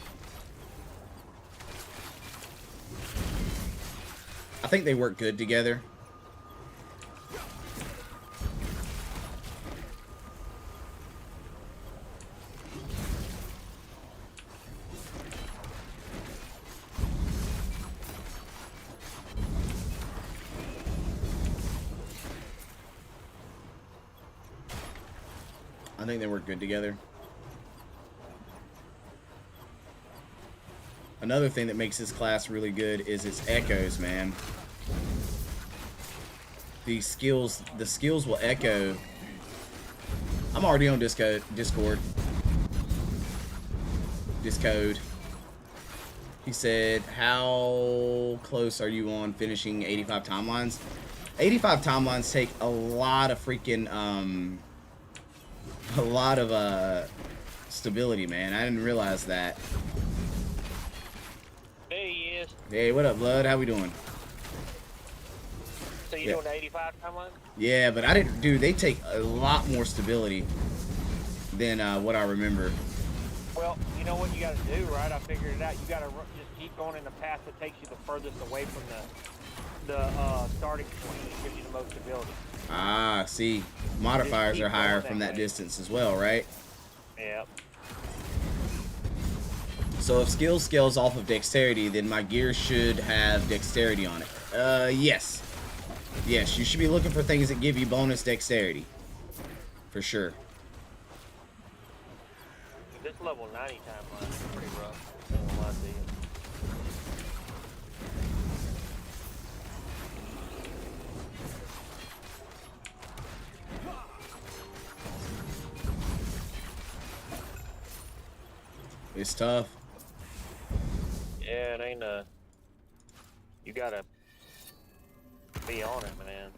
I think they work good together. I think they work good together. Another thing that makes this class really good is its echoes, man. The skills will echo. I'm already on Discord. He said, how close are you on finishing 85 timelines? 85 timelines take a lot of freaking, stability, man. I didn't realize that. There he is. Hey, what up, Blood? How we doing? So you doing the 85 timeline? Yeah, but I didn't, dude, they take a lot more stability than what I remember. Well, you know what you got to do, right? I figured it out. You got to just keep going in the path that takes you the furthest away from the starting point that gives you the most stability. Ah, see, modifiers are higher from that distance as well, right? Yep. So if skill scales off of dexterity, then my gear should have dexterity on it. Yes. Yes, you should be looking for things that give you bonus dexterity. For sure. This level 90 timeline is pretty rough. I see it. It's tough. Yeah, it ain't you gotta be on it, man.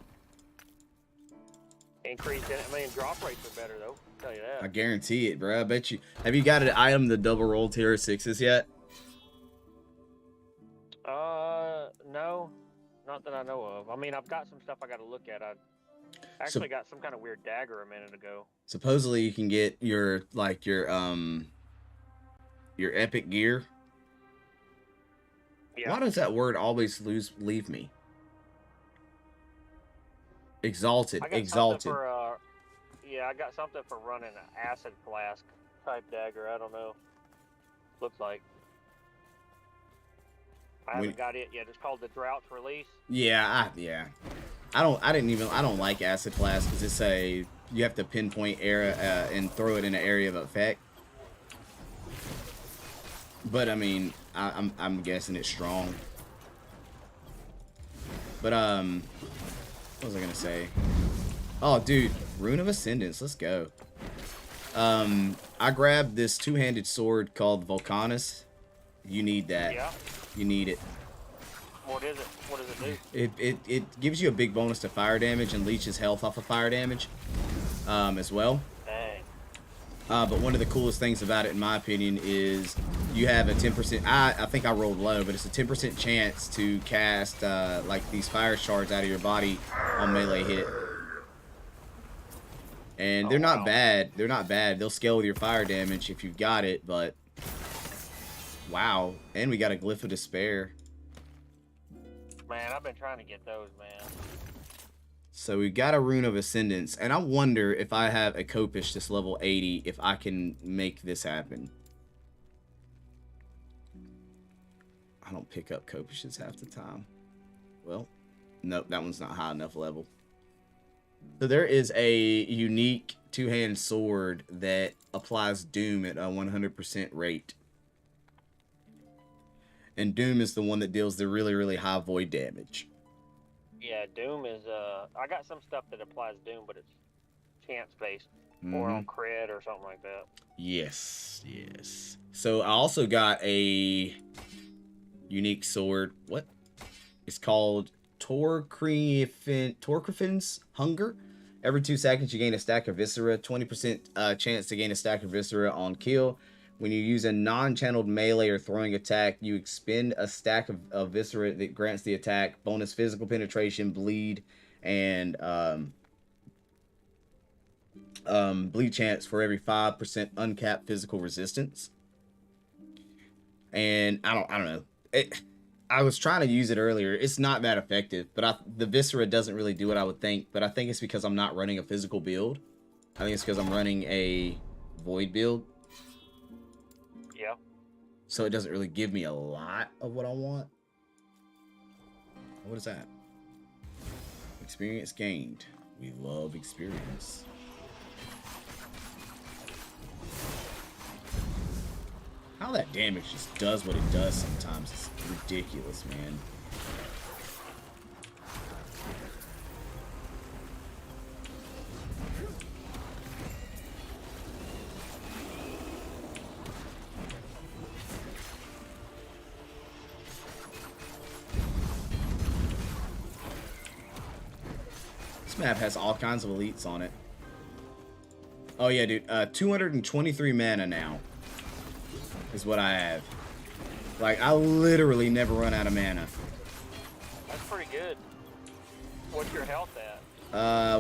Increase in it. I mean, drop rates are better though. I'll tell you I that. guarantee it, bro. I bet you. Have you got an item the double roll tier 6s yet? No, not that I know of. I mean, I've got some stuff I got to look at. I actually got some kind of weird dagger a minute ago. Supposedly you can get your epic gear. Yeah. Why does that word always leave me? Exalted, I got exalted. something for yeah, I got something for running an acid flask type dagger. I don't know. Looks like. I haven't got it yet. It's called the Drought's Release. Yeah, I don't like acid flask because it's you have to pinpoint area and throw it in an area of effect. But I mean, I'm guessing it's strong. But what was I gonna say? Oh, dude, Rune of Ascendance. Let's go. I grabbed this two-handed sword called Vulcanus. You need that. Yeah. You need it. What is it? What does it do? It gives you a big bonus to fire damage and leeches health off of fire damage, as well. Dang. But one of the coolest things about it, in my opinion, is you have a 10%. I think I rolled low, but it's a 10% chance to cast like these fire shards out of your body on melee hit. And they're not bad. They're not bad. They'll scale with your fire damage if you've got it, but wow. And we got a Glyph of Despair. Man, I've been trying to get those, man. So we got a Rune of Ascendance, and I wonder if I have a Copish that's level 80, if I can make this happen. I don't pick up Copishes half the time. Well, nope, that one's not high enough level. So there is a unique two-hand sword that applies Doom at a 100% rate. And Doom is the one that deals the really, really high void damage. Yeah, Doom is I got some stuff that applies Doom, but it's chance based or on crit or something like that. Yes, yes. So I also got a unique sword. What? It's called Torcrifin's Hunger. Every 2 seconds you gain a stack of Viscera. 20% chance to gain a stack of Viscera on kill. When you use a non-channeled melee or throwing attack, you expend a stack of Viscera that grants the attack bonus physical penetration, bleed, and bleed chance for every 5% uncapped physical resistance. And I don't know. I was trying to use it earlier. It's not that effective, but the Viscera doesn't really do what I would think. But I think it's because I'm not running a physical build. I think it's because I'm running a void build. Yeah. So it doesn't really give me a lot of what I want. What is that? Experience gained. We love experience. How that damage just does what it does sometimes is ridiculous, man. This map has all kinds of elites on it. Oh yeah, dude. 223 mana now is what I have. Like, I literally never run out of mana. That's pretty good. What's your health at?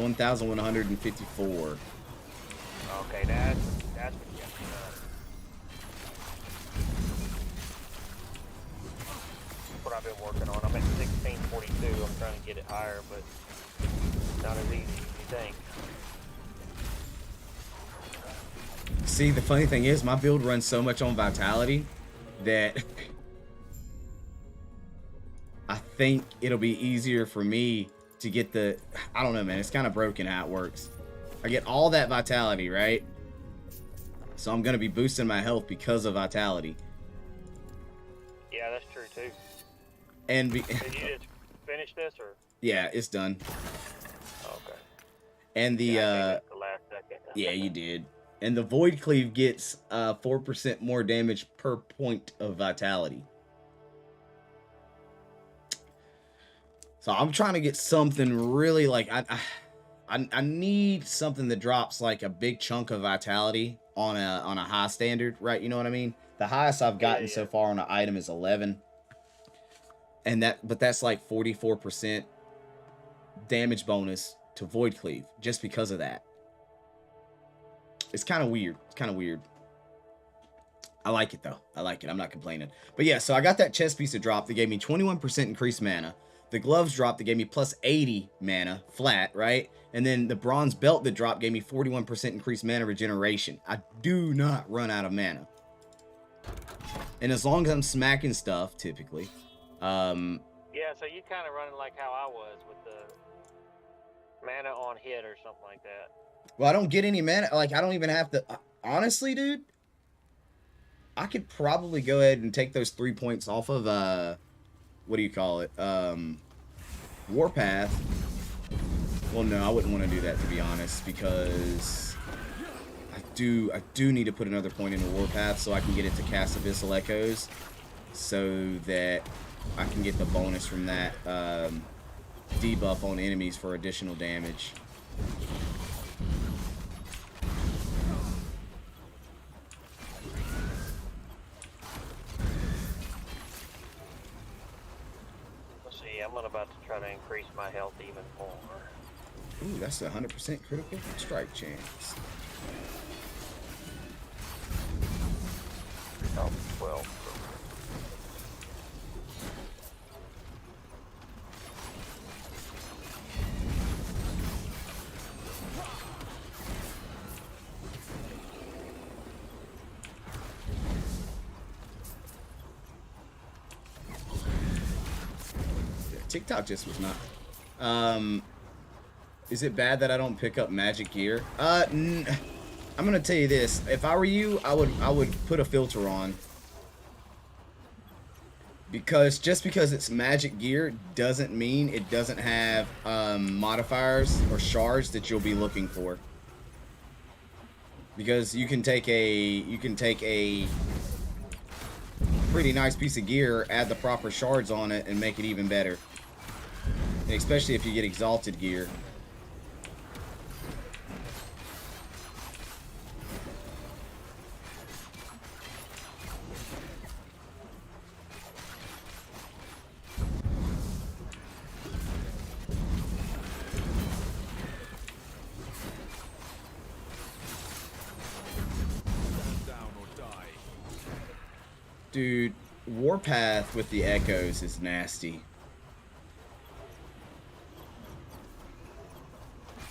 1,154. Okay, that's what you got to do. That's what I've been working on. I'm at 1642. I'm trying to get it higher, but it's not as easy as you think. See, the funny thing is, my build runs so much on Vitality that I think it'll be easier for me to get the... I don't know, man. It's kind of broken how it works. I get all that Vitality, right? So I'm going to be boosting my health because of Vitality. too. And Did you just finish this or? yeah, it's done. Okay. And the Yeah, I came at the last second. yeah, you did. And the Void Cleave gets 4% more damage per point of vitality. So I'm trying to get something really like I need something that drops like a big chunk of vitality on a high standard, right? You know what I mean? The highest I've gotten so far on an item is 11. And that's like 44% damage bonus to Void Cleave just because of that. It's kind of weird. It's kind of weird. I like it though. I like it. I'm not complaining. But yeah, so I got that chest piece to drop that gave me 21% increased mana. The gloves drop that gave me plus 80 mana flat, right? And then the bronze belt that dropped gave me 41% increased mana regeneration. I do not run out of mana. And as long as I'm smacking stuff, typically. Yeah, so you kind of running like how I was with the mana on hit or something like that. Well, I don't get any mana. Like, I don't even have to. Honestly, dude, I could probably go ahead and take those 3 points off of, what do you call it? Warpath. Well, no, I wouldn't want to do that, to be honest, because I do need to put another point into Warpath so I can get it to cast Abyssal Echoes so that I can get the bonus from that debuff on enemies for additional damage. Let's see, I'm about to try to increase my health even more. Ooh, that's a 100% critical strike chance. Oh, 12. TikTok just was not. Is it bad that I don't pick up magic gear? I'm gonna tell you this. If I were you, I would put a filter on. Because just because it's magic gear doesn't mean it doesn't have modifiers or shards that you'll be looking for. Because you can take a pretty nice piece of gear, add the proper shards on it, and make it even better. And especially if you get exalted gear. Dude, Warpath with the echoes is nasty.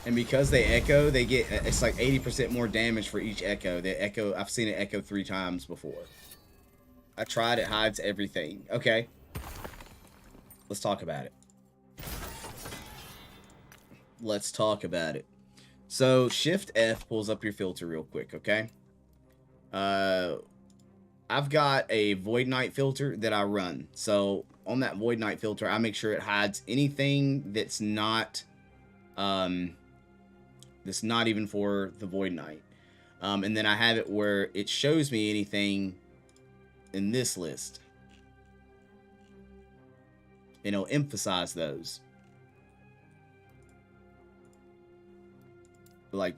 And because they echo, they get, it's like 80% more damage for each echo. They echo, I've seen it echo 3 times before. I tried, it hides everything. Okay. Let's talk about it. Let's talk about it. So, Shift F pulls up your filter real quick, okay? I've got a Void Knight filter that I run. So, on that Void Knight filter, I make sure it hides anything that's not even for the Void Knight. And then I have it where it shows me anything in this list. And it'll emphasize those. Like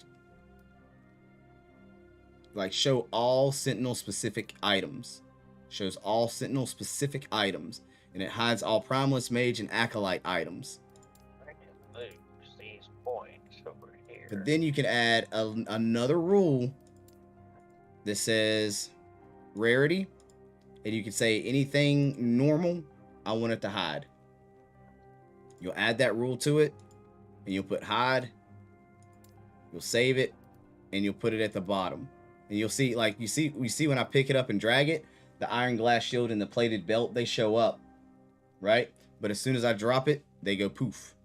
show all Sentinel specific items. Shows all Sentinel specific items. And it hides all Primalist, Mage, and Acolyte items. I can lose these points over here. But then you can add another rule that says rarity. And you can say anything normal, I want it to hide. You'll add that rule to it. And you'll put hide. You'll save it. And you'll put it at the bottom. And you'll see, like, you see when I pick it up and drag it, the iron glass shield and the plated belt, they show up. Right? But as soon as I drop it, they go poof.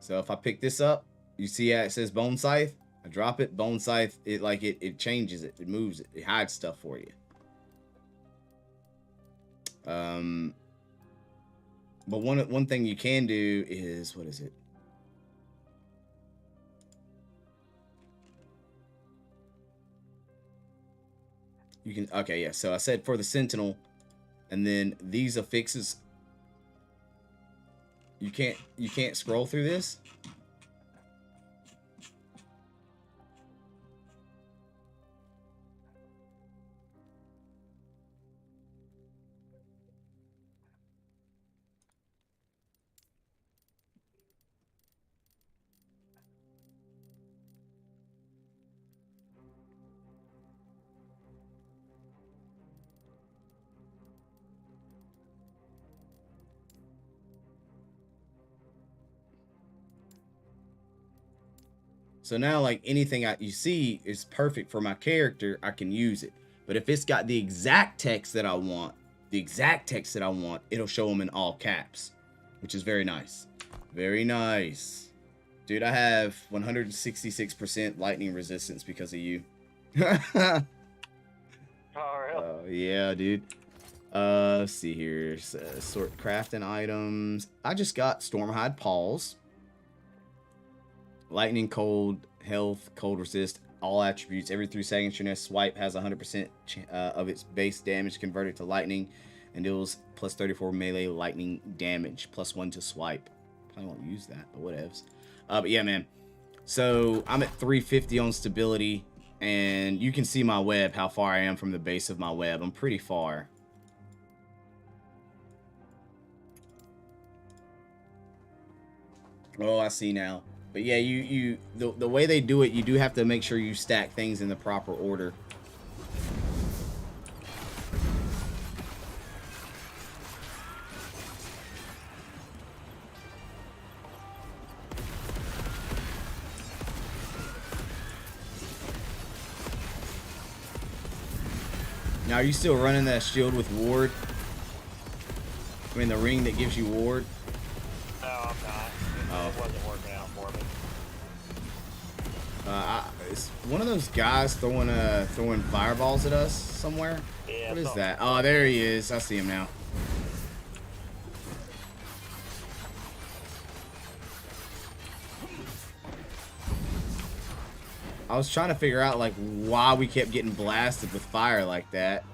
So if I pick this up, you see how it says Bone Scythe? I drop it, Bone Scythe, it changes it. It moves it. It hides stuff for you. But one thing you can do is, what is it? You can, okay, yeah. So I said for the Sentinel, and then these affixes. You can't scroll through this. So now, like, anything you see is perfect for my character, I can use it. But if it's got the exact text that I want, it'll show them in all caps, which is very nice. Very nice. Dude, I have 166% lightning resistance because of you. Oh, really? Yeah, dude. Let's see here. Sort crafting items. I just got Stormhide Paws. Lightning, cold, health, cold resist, all attributes. Every 3 seconds, your next swipe has 100% of its base damage converted to lightning, and deals plus 34 melee lightning damage, +1 to swipe. Probably won't use that, but whatevs. But yeah, man. So I'm at 350 on stability, and you can see my web, how far I am from the base of my web. I'm pretty far. Oh, I see now. But yeah, the way they do it, you do have to make sure you stack things in the proper order. Now, are you still running that shield with ward? I mean, the ring that gives you ward? No, I'm not. Oh. It wasn't working out for me. It's one of those guys throwing fireballs at us somewhere. Yeah, What is that? Oh, there he is. I see him now. I was trying to figure out, like, why we kept getting blasted with fire like that.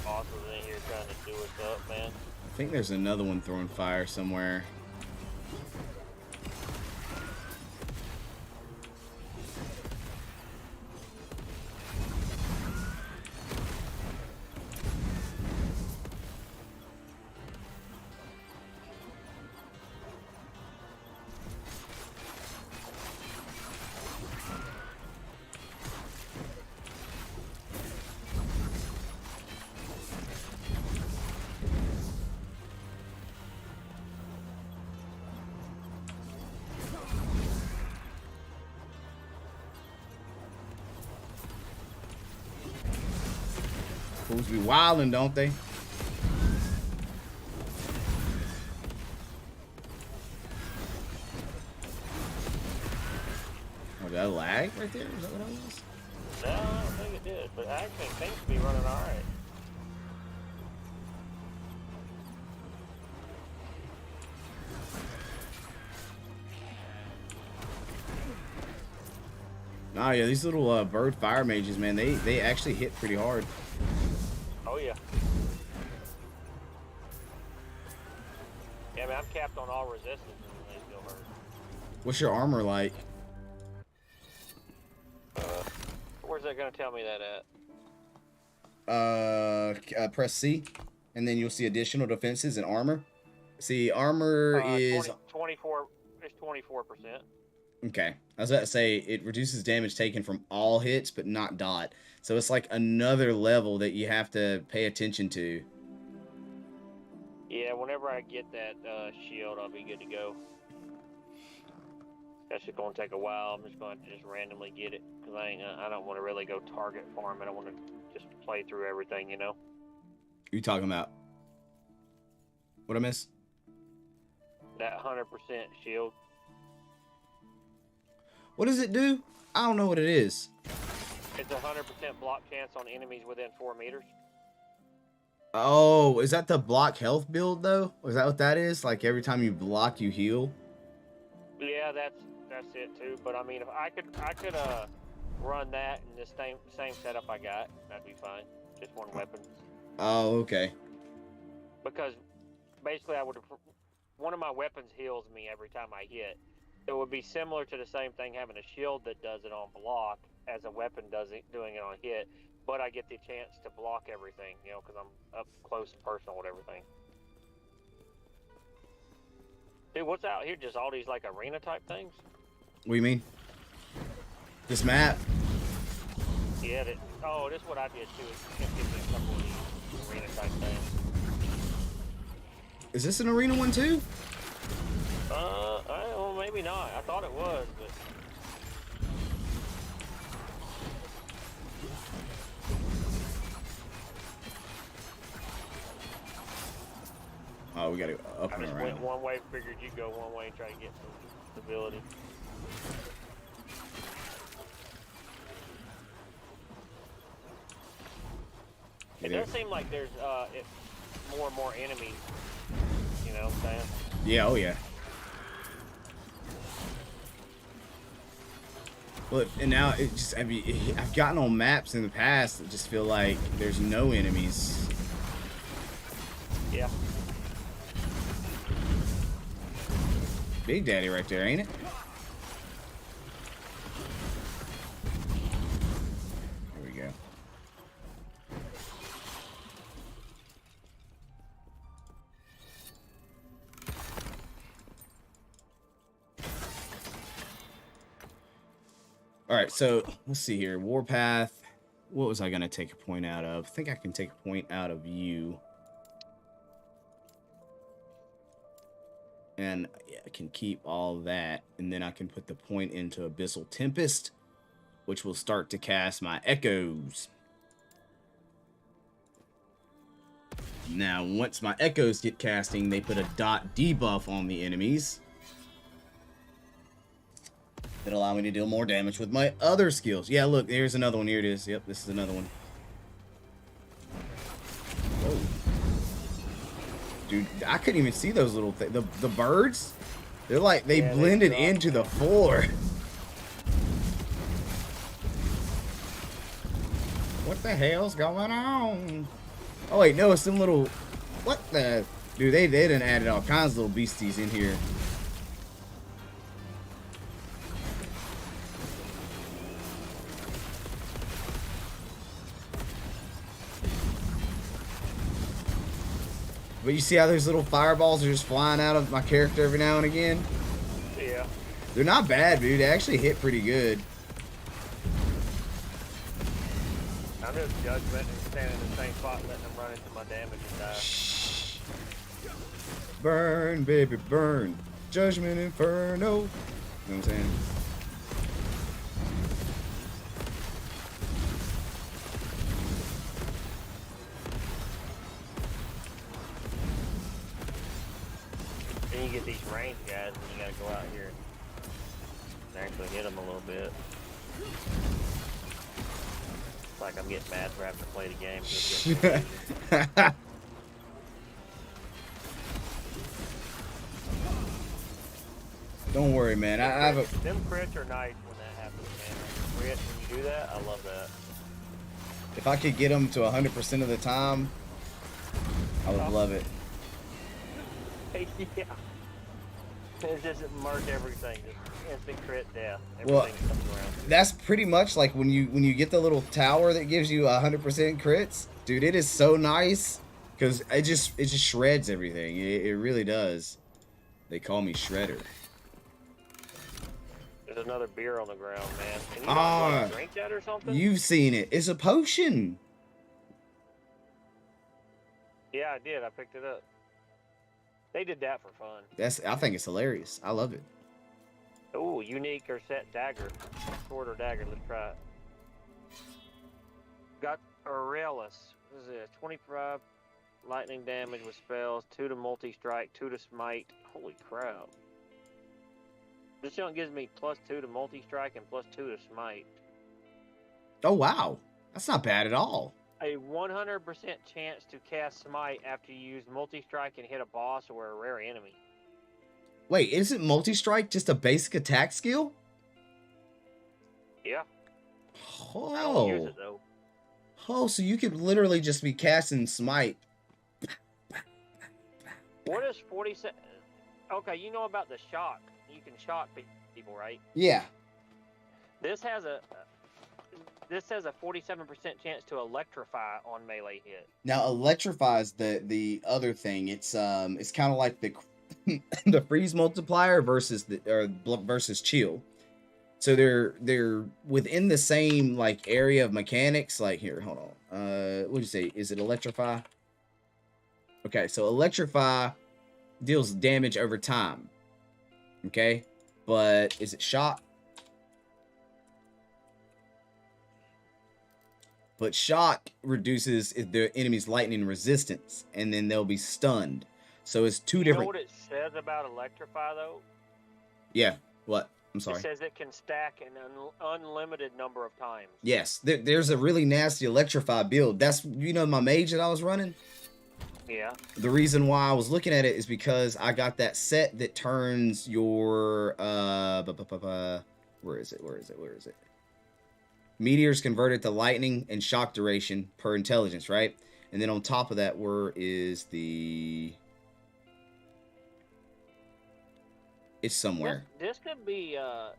Bosses in here trying to do us up, man. I think there's another one throwing fire somewhere. Fools be wildin', don't they? Oh, did I lag right there? Is that what I was? No, I don't think it did, but actually it seems to be running alright. Oh yeah, these little bird fire mages, man, they actually hit pretty hard. Oh yeah. Yeah, man, I'm capped on all resistance and they still hurt. What's your armor like? Where's that gonna tell me that at? Press C, and then you'll see additional defenses and armor. See, armor is 24. It's 24%. okay. I was about to say it reduces damage taken from all hits, but not dot. So it's like another level that you have to pay attention to. Yeah, whenever I get that shield, I'll be good to go. That's just gonna take a while. I'm just going to just randomly get it because I don't want to really go target farm. I don't want to just play through everything, you know. You talking about? What I miss? That 100% shield. What does it do? I don't know what it is. It's a 100% block chance on enemies within 4 meters. Oh, is that the block health build though? Is that what that is? Like every time you block, you heal? Yeah, that's it too. But I mean, if I could run that in this same setup I got, that'd be fine. Just one weapon. Oh, okay. Because basically, one of my weapons heals me every time I hit. It would be similar to the same thing having a shield that does it on block as a weapon doing it on hit, but I get the chance to block everything, you know, because I'm up close and personal with everything. Dude, what's out here? Just all these like arena type things? What do you mean? This map? Yeah. Oh, this is what I did too. It kept giving me a couple of these arena type things. Is this an arena one too? Well, maybe not. I thought it was, but. Oh, we gotta go up I and just around. went one way, figured you'd go one way and try to get some stability. It does seem like there's more and more enemies. You know what I'm saying? Yeah, oh yeah. Well, and now it just, I mean, I've gotten on maps in the past that just feel like there's no enemies. Yeah. Big Daddy right there, ain't it? Here we go. All right, so let's see here. Warpath. What was I going to take a point out of? I think I can take a point out of you. And yeah, I can keep all that. And then I can put the point into Abyssal Tempest, which will start to cast my echoes. Now, once my echoes get casting, they put a dot debuff on the enemies. That allow me to deal more damage with my other skills. Yeah, look, there's another one. Here it is. Yep, this is another one. Whoa. Dude, I couldn't even see those little things. The birds, they're like, they blended into the floor. What the hell's going on? Oh, wait, no, it's some little... What the... Dude, they done added all kinds of little beasties in here. But you see how those little fireballs are just flying out of my character every now and again? Yeah. They're not bad, dude. They actually hit pretty good. I'm just judgment and standing in the same spot, letting them run into my damage and die. Shh. Burn, baby, burn. Judgment Inferno. You know what I'm saying? Then you get these ranged guys, and you gotta go out here and actually hit them a little bit. It's like I'm getting mad for having to play the game. Don't worry, man. I have a... Them crits are nice when that happens, man. Crit, when you do that, I love that. If I could get them to 100% of the time, I would love it. Yeah. It's just mark everything. Just instant crit death. Well, Everything comes around. that's pretty much like when you get the little tower that gives you 100% crits. Dude, it is so nice because it just shreds everything. It really does. They call me Shredder. There's another beer on the ground, man. Can you not drink that or something? You've seen it. It's a potion. Yeah, I did. I picked it up. They did that for fun. I think it's hilarious. I love it. Ooh, unique or set dagger. Sword or dagger. Let's try it. Got Aurelius. What is this? 25 lightning damage with spells, 2 to multi-strike, 2 to smite. Holy crap. This junk gives me +2 to multi-strike and +2 to smite. Oh, wow. That's not bad at all. A 100% chance to cast smite after you use multi-strike and hit a boss or a rare enemy. Wait, isn't multi-strike just a basic attack skill? Yeah. Oh. I don't use it though. Oh, so you could literally just be casting smite. What is 47? Okay, you know about the shock. You can shock people, right? Yeah. This has a 47% chance to electrify on melee hit. Now electrify is the other thing. It's kind of like the the freeze multiplier versus versus chill. So they're within the same like area of mechanics. Like here, hold on. What do you say? Is it electrify? Okay, so electrify deals damage over time. Okay, but is it shock? But shock reduces the enemy's lightning resistance, and then they'll be stunned. So it's two different. You know what it says about electrify though? Yeah. What? I'm sorry. It says it can stack an unlimited number of times. Yes. There's a really nasty electrify build. That's my mage that I was running. Yeah. The reason why I was looking at it is because I got that set that turns your where is it? Meteors converted to lightning and shock duration per intelligence, right? And then on top of that, where is the? It's somewhere. This could be a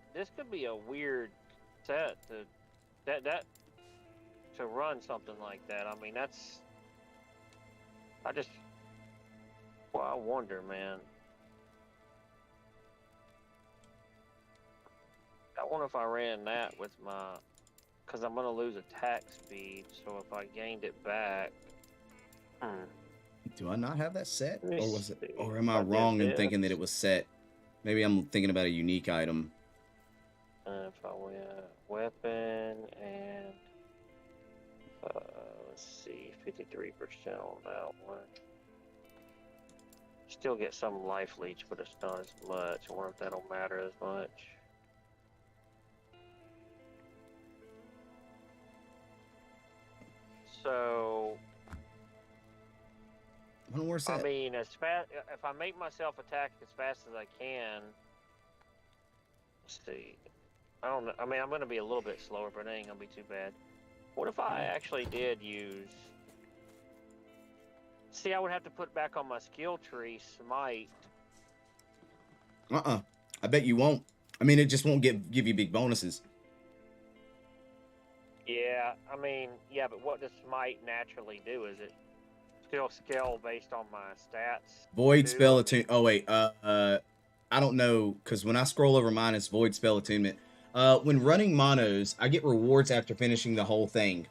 weird set to run something like that. I mean, I wonder, man. I wonder if I ran that with my, because I'm gonna lose attack speed. So if I gained it back. Do I not have that set, Let me or was it? see. Or am I I did wrong in this. thinking that it was set? Maybe I'm thinking about a unique item. If I went weapon and let's see, 53% on that one. Still get some life leech, but it's not as much. I wonder if that'll matter as much. So I don't know where's that. I mean, as fast if I make myself attack as fast as I can. Let's see. I don't know. I mean, I'm going to be a little bit slower, but it ain't going to be too bad. What if I actually did use? See, I would have to put back on my skill tree smite. I bet you won't. I mean, it just won't give you big bonuses. Yeah, I mean, yeah, but what does smite naturally do? Is it still scale based on my stats? Void too? spell attune. Oh wait, I don't know, because when I scroll over mine, it's void spell attunement. When running monos, I get rewards after finishing the whole thing.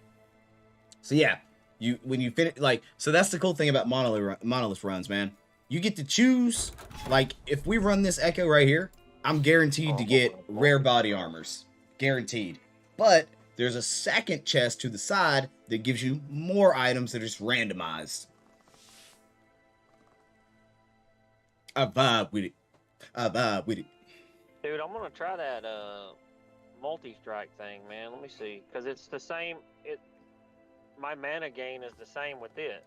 So yeah, when you finish, like, so that's the cool thing about monolith runs, man. You get to choose. Like, if we run this Echo right here, I'm guaranteed to get rare body armors, guaranteed. But there's a second chest to the side that gives you more items that are just randomized. I vibe with it. Dude, I'm gonna try that multi-strike thing, man. Let me see, because it's the same. My mana gain is the same with it.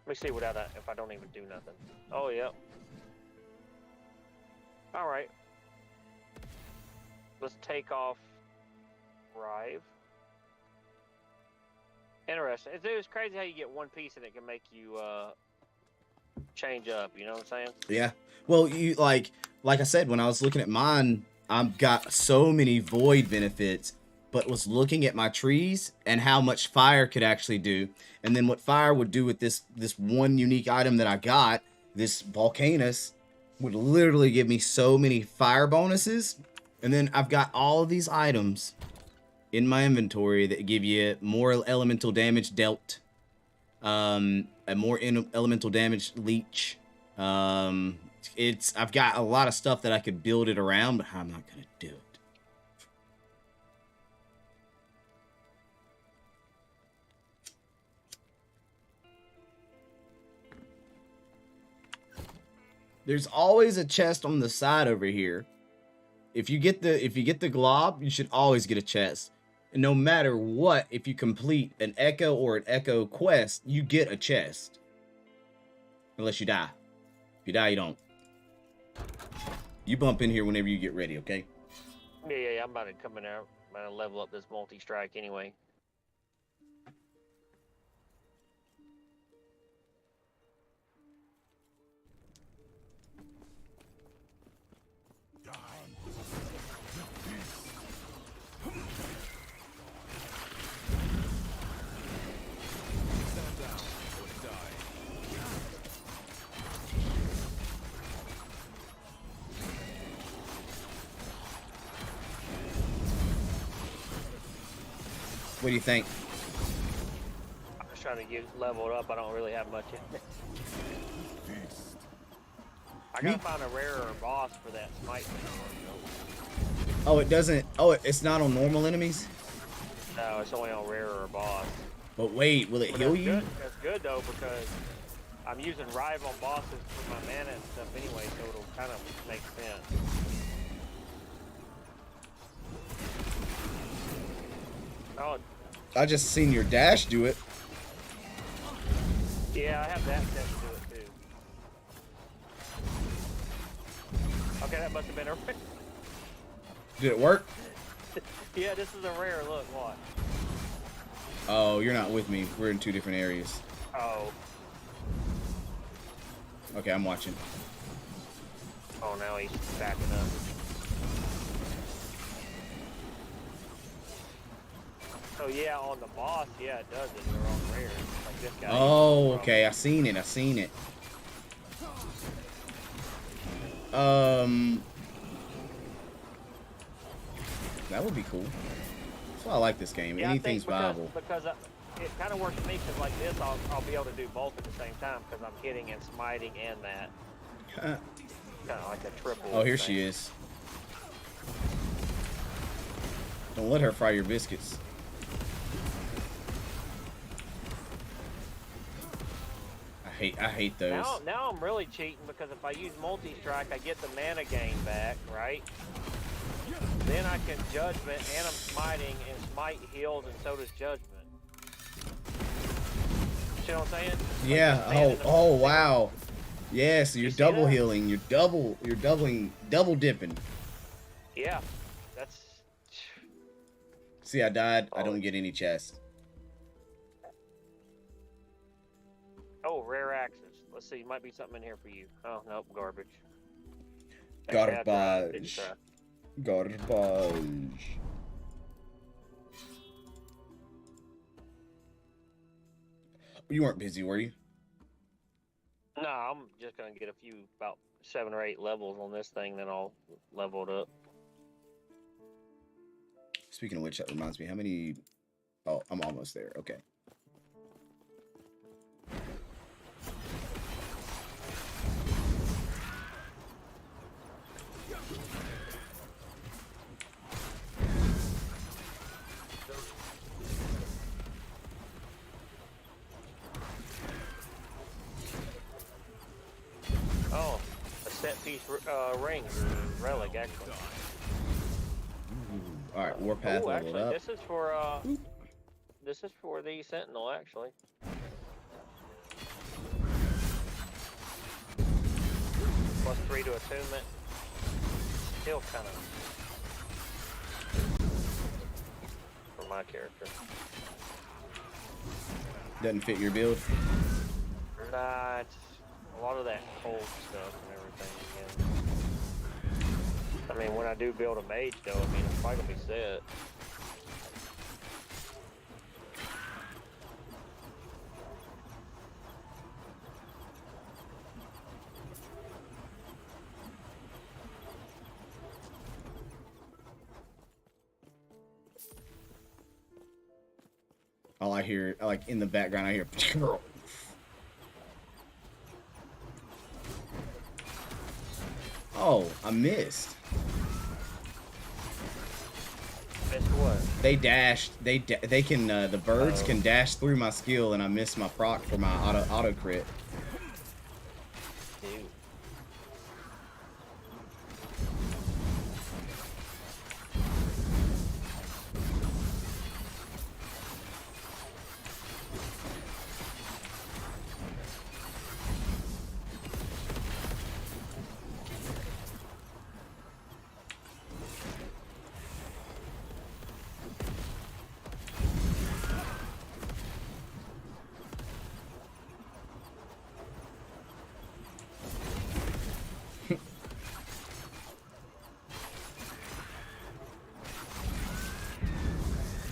Let me see without that, if I don't even do nothing. Oh, yep. All right. Let's take off Rive. Interesting. It's crazy how you get one piece and it can make you change up. You know what I'm saying? Yeah. Well, you like I said, when I was looking at mine, I've got so many void benefits, but was looking at my trees and how much fire could actually do, and then what fire would do with this one unique item that I got, this Volcanus, would literally give me so many fire bonuses. And then I've got all of these items in my inventory that give you more elemental damage dealt, a more elemental damage leech. I've got a lot of stuff that I could build it around, but I'm not gonna do it. There's always a chest on the side over here. If you get the glob, you should always get a chest. And no matter what, if you complete an echo or an echo quest, you get a chest. Unless you die. If you die, you don't. You bump in here whenever you get ready, okay? Yeah, I'm about to come in there. I'm about to level up this multi-strike anyway. What do you think? I'm just trying to get leveled up. I don't really have much in it. I gotta find a rarer boss for that smite thing. Oh, it doesn't. Oh, it's not on normal enemies? No, it's only on rarer boss. But wait, will it But heal that's you? Good. That's good though, because I'm using rival bosses for my mana and stuff anyway, so it'll kind of make sense. Oh, I just seen your dash do it. yeah, I have that set to do it too. Okay, that must have been a. Did it work? Yeah, this is a rare. Look, what? Oh, you're not with me. We're in two different areas. Oh, Okay, I'm watching. oh, now he's backing up. So yeah, on the boss, yeah, it does it. They're on rare. Like this guy. Oh, okay. I seen it. I seen it. That would be cool. That's why I like this game. Yeah, Anything's I think viable. because it kind of works for me because like this, I'll be able to do both at the same time because I'm hitting and smiting and that. Kind of like a triple. Oh, here thing. she is. Don't let her fry your biscuits. I hate those. Now I'm really cheating because if I use multi-strike, I get the mana gain back, right? Then I can judgment and I'm smiting and smite heals and so does judgment. See what I'm saying? Yeah. Oh wow. Yeah, so you're see double that? healing. You're double dipping. Yeah, that's. See, I died. I Oh. don't get any chest. Oh, rare axes. Let's see, might be something in here for you. Oh, nope, garbage. Garbage. Garbage. You weren't busy, were you? No, I'm just gonna get a few, about 7 or 8 levels on this thing, then I'll level it up. Speaking of which, that reminds me, how many... Oh, I'm almost there. Okay. Oh, a set piece ring, relic, actually. All right, Warpath Oh, leveled actually, up. this is for the Sentinel, actually. +3 to attunement. Still kind of for my character. Doesn't fit your build. Nah, it's a lot of that cold stuff and everything again. I mean, when I do build a mage, though, I mean, it's probably gonna be set. All I hear, like in the background, I hear. Oh, I missed. Missed what? They dashed. They can. The birds can dash through my skill, and I missed my proc for my auto crit. Dude.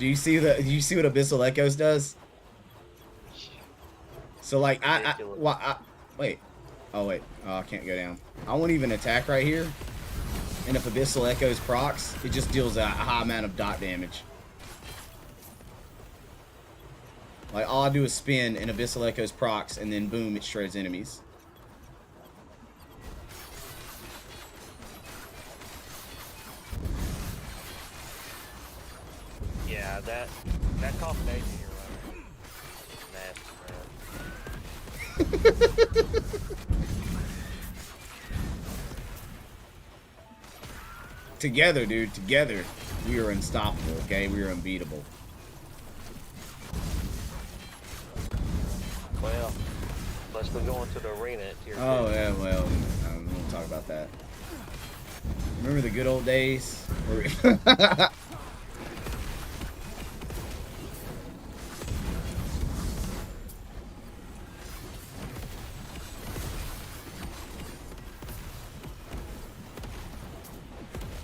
Do you see what Abyssal Echoes does? So like wait. Oh wait. Oh, I can't go down. I won't even attack right here. And if Abyssal Echoes procs, it just deals a high amount of dot damage. Like all I do is spin and Abyssal Echoes procs, and then boom, it shreds enemies. Yeah, that combination you're running. Nasty, man. Together, dude, together, we are unstoppable, okay? We are unbeatable. Well, unless we go into the arena at tier 2. Oh, yeah, well, we won't talk about that. Remember the good old days?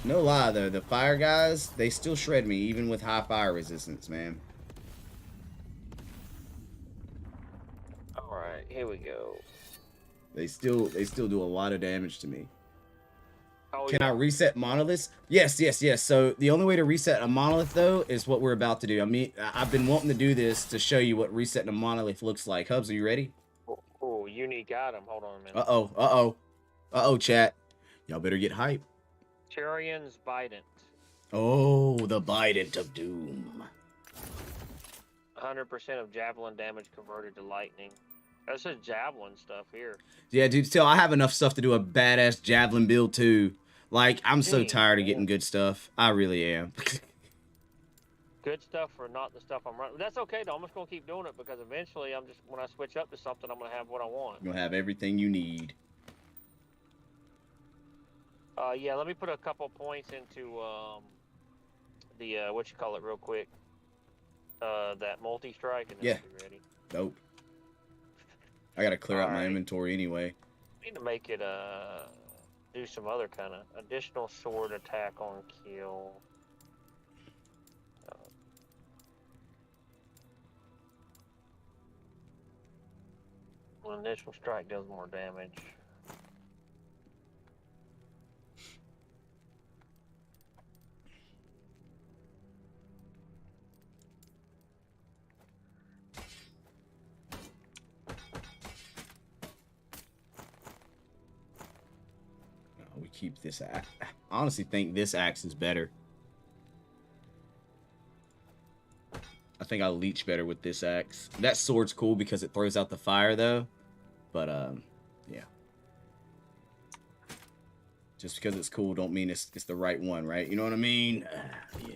No lie, though, the fire guys, they still shred me, even with high fire resistance, man. Alright, here we go. They still do a lot of damage to me. Oh, Can I reset monoliths? Yes, yes, yes. So the only way to reset a monolith, though, is what we're about to do. I mean, I've been wanting to do this to show you what resetting a monolith looks like. Hubs, are you ready? Oh, unique item. Hold on a minute. Uh-oh, uh-oh. Uh-oh, chat. Y'all better get hype. Tyrion's Bident. Oh, the Bident of Doom. 100% of javelin damage converted to lightning. That's just javelin stuff here. Yeah, dude, still, I have enough stuff to do a badass javelin build, too. Like, I'm so Dang, tired of man. getting good stuff. I really am. Good stuff or not the stuff I'm running. That's okay, though. I'm just going to keep doing it because eventually when I switch up to something, I'm going to have what I want. You'll have everything you need. Yeah, let me put a couple points into the what you call it real quick. That multi-strike, and then Yeah. I'll be ready. Nope. I gotta clear out my Alright. inventory anyway. Need to make it do some other kind of additional sword attack on kill. Well, initial strike does more damage. We keep this axe. I honestly think this axe is better. I think I'll leech better with this axe. That sword's cool because it throws out the fire, though. But, yeah. Just because it's cool don't mean it's the right one, right? You know what I mean? Yeah.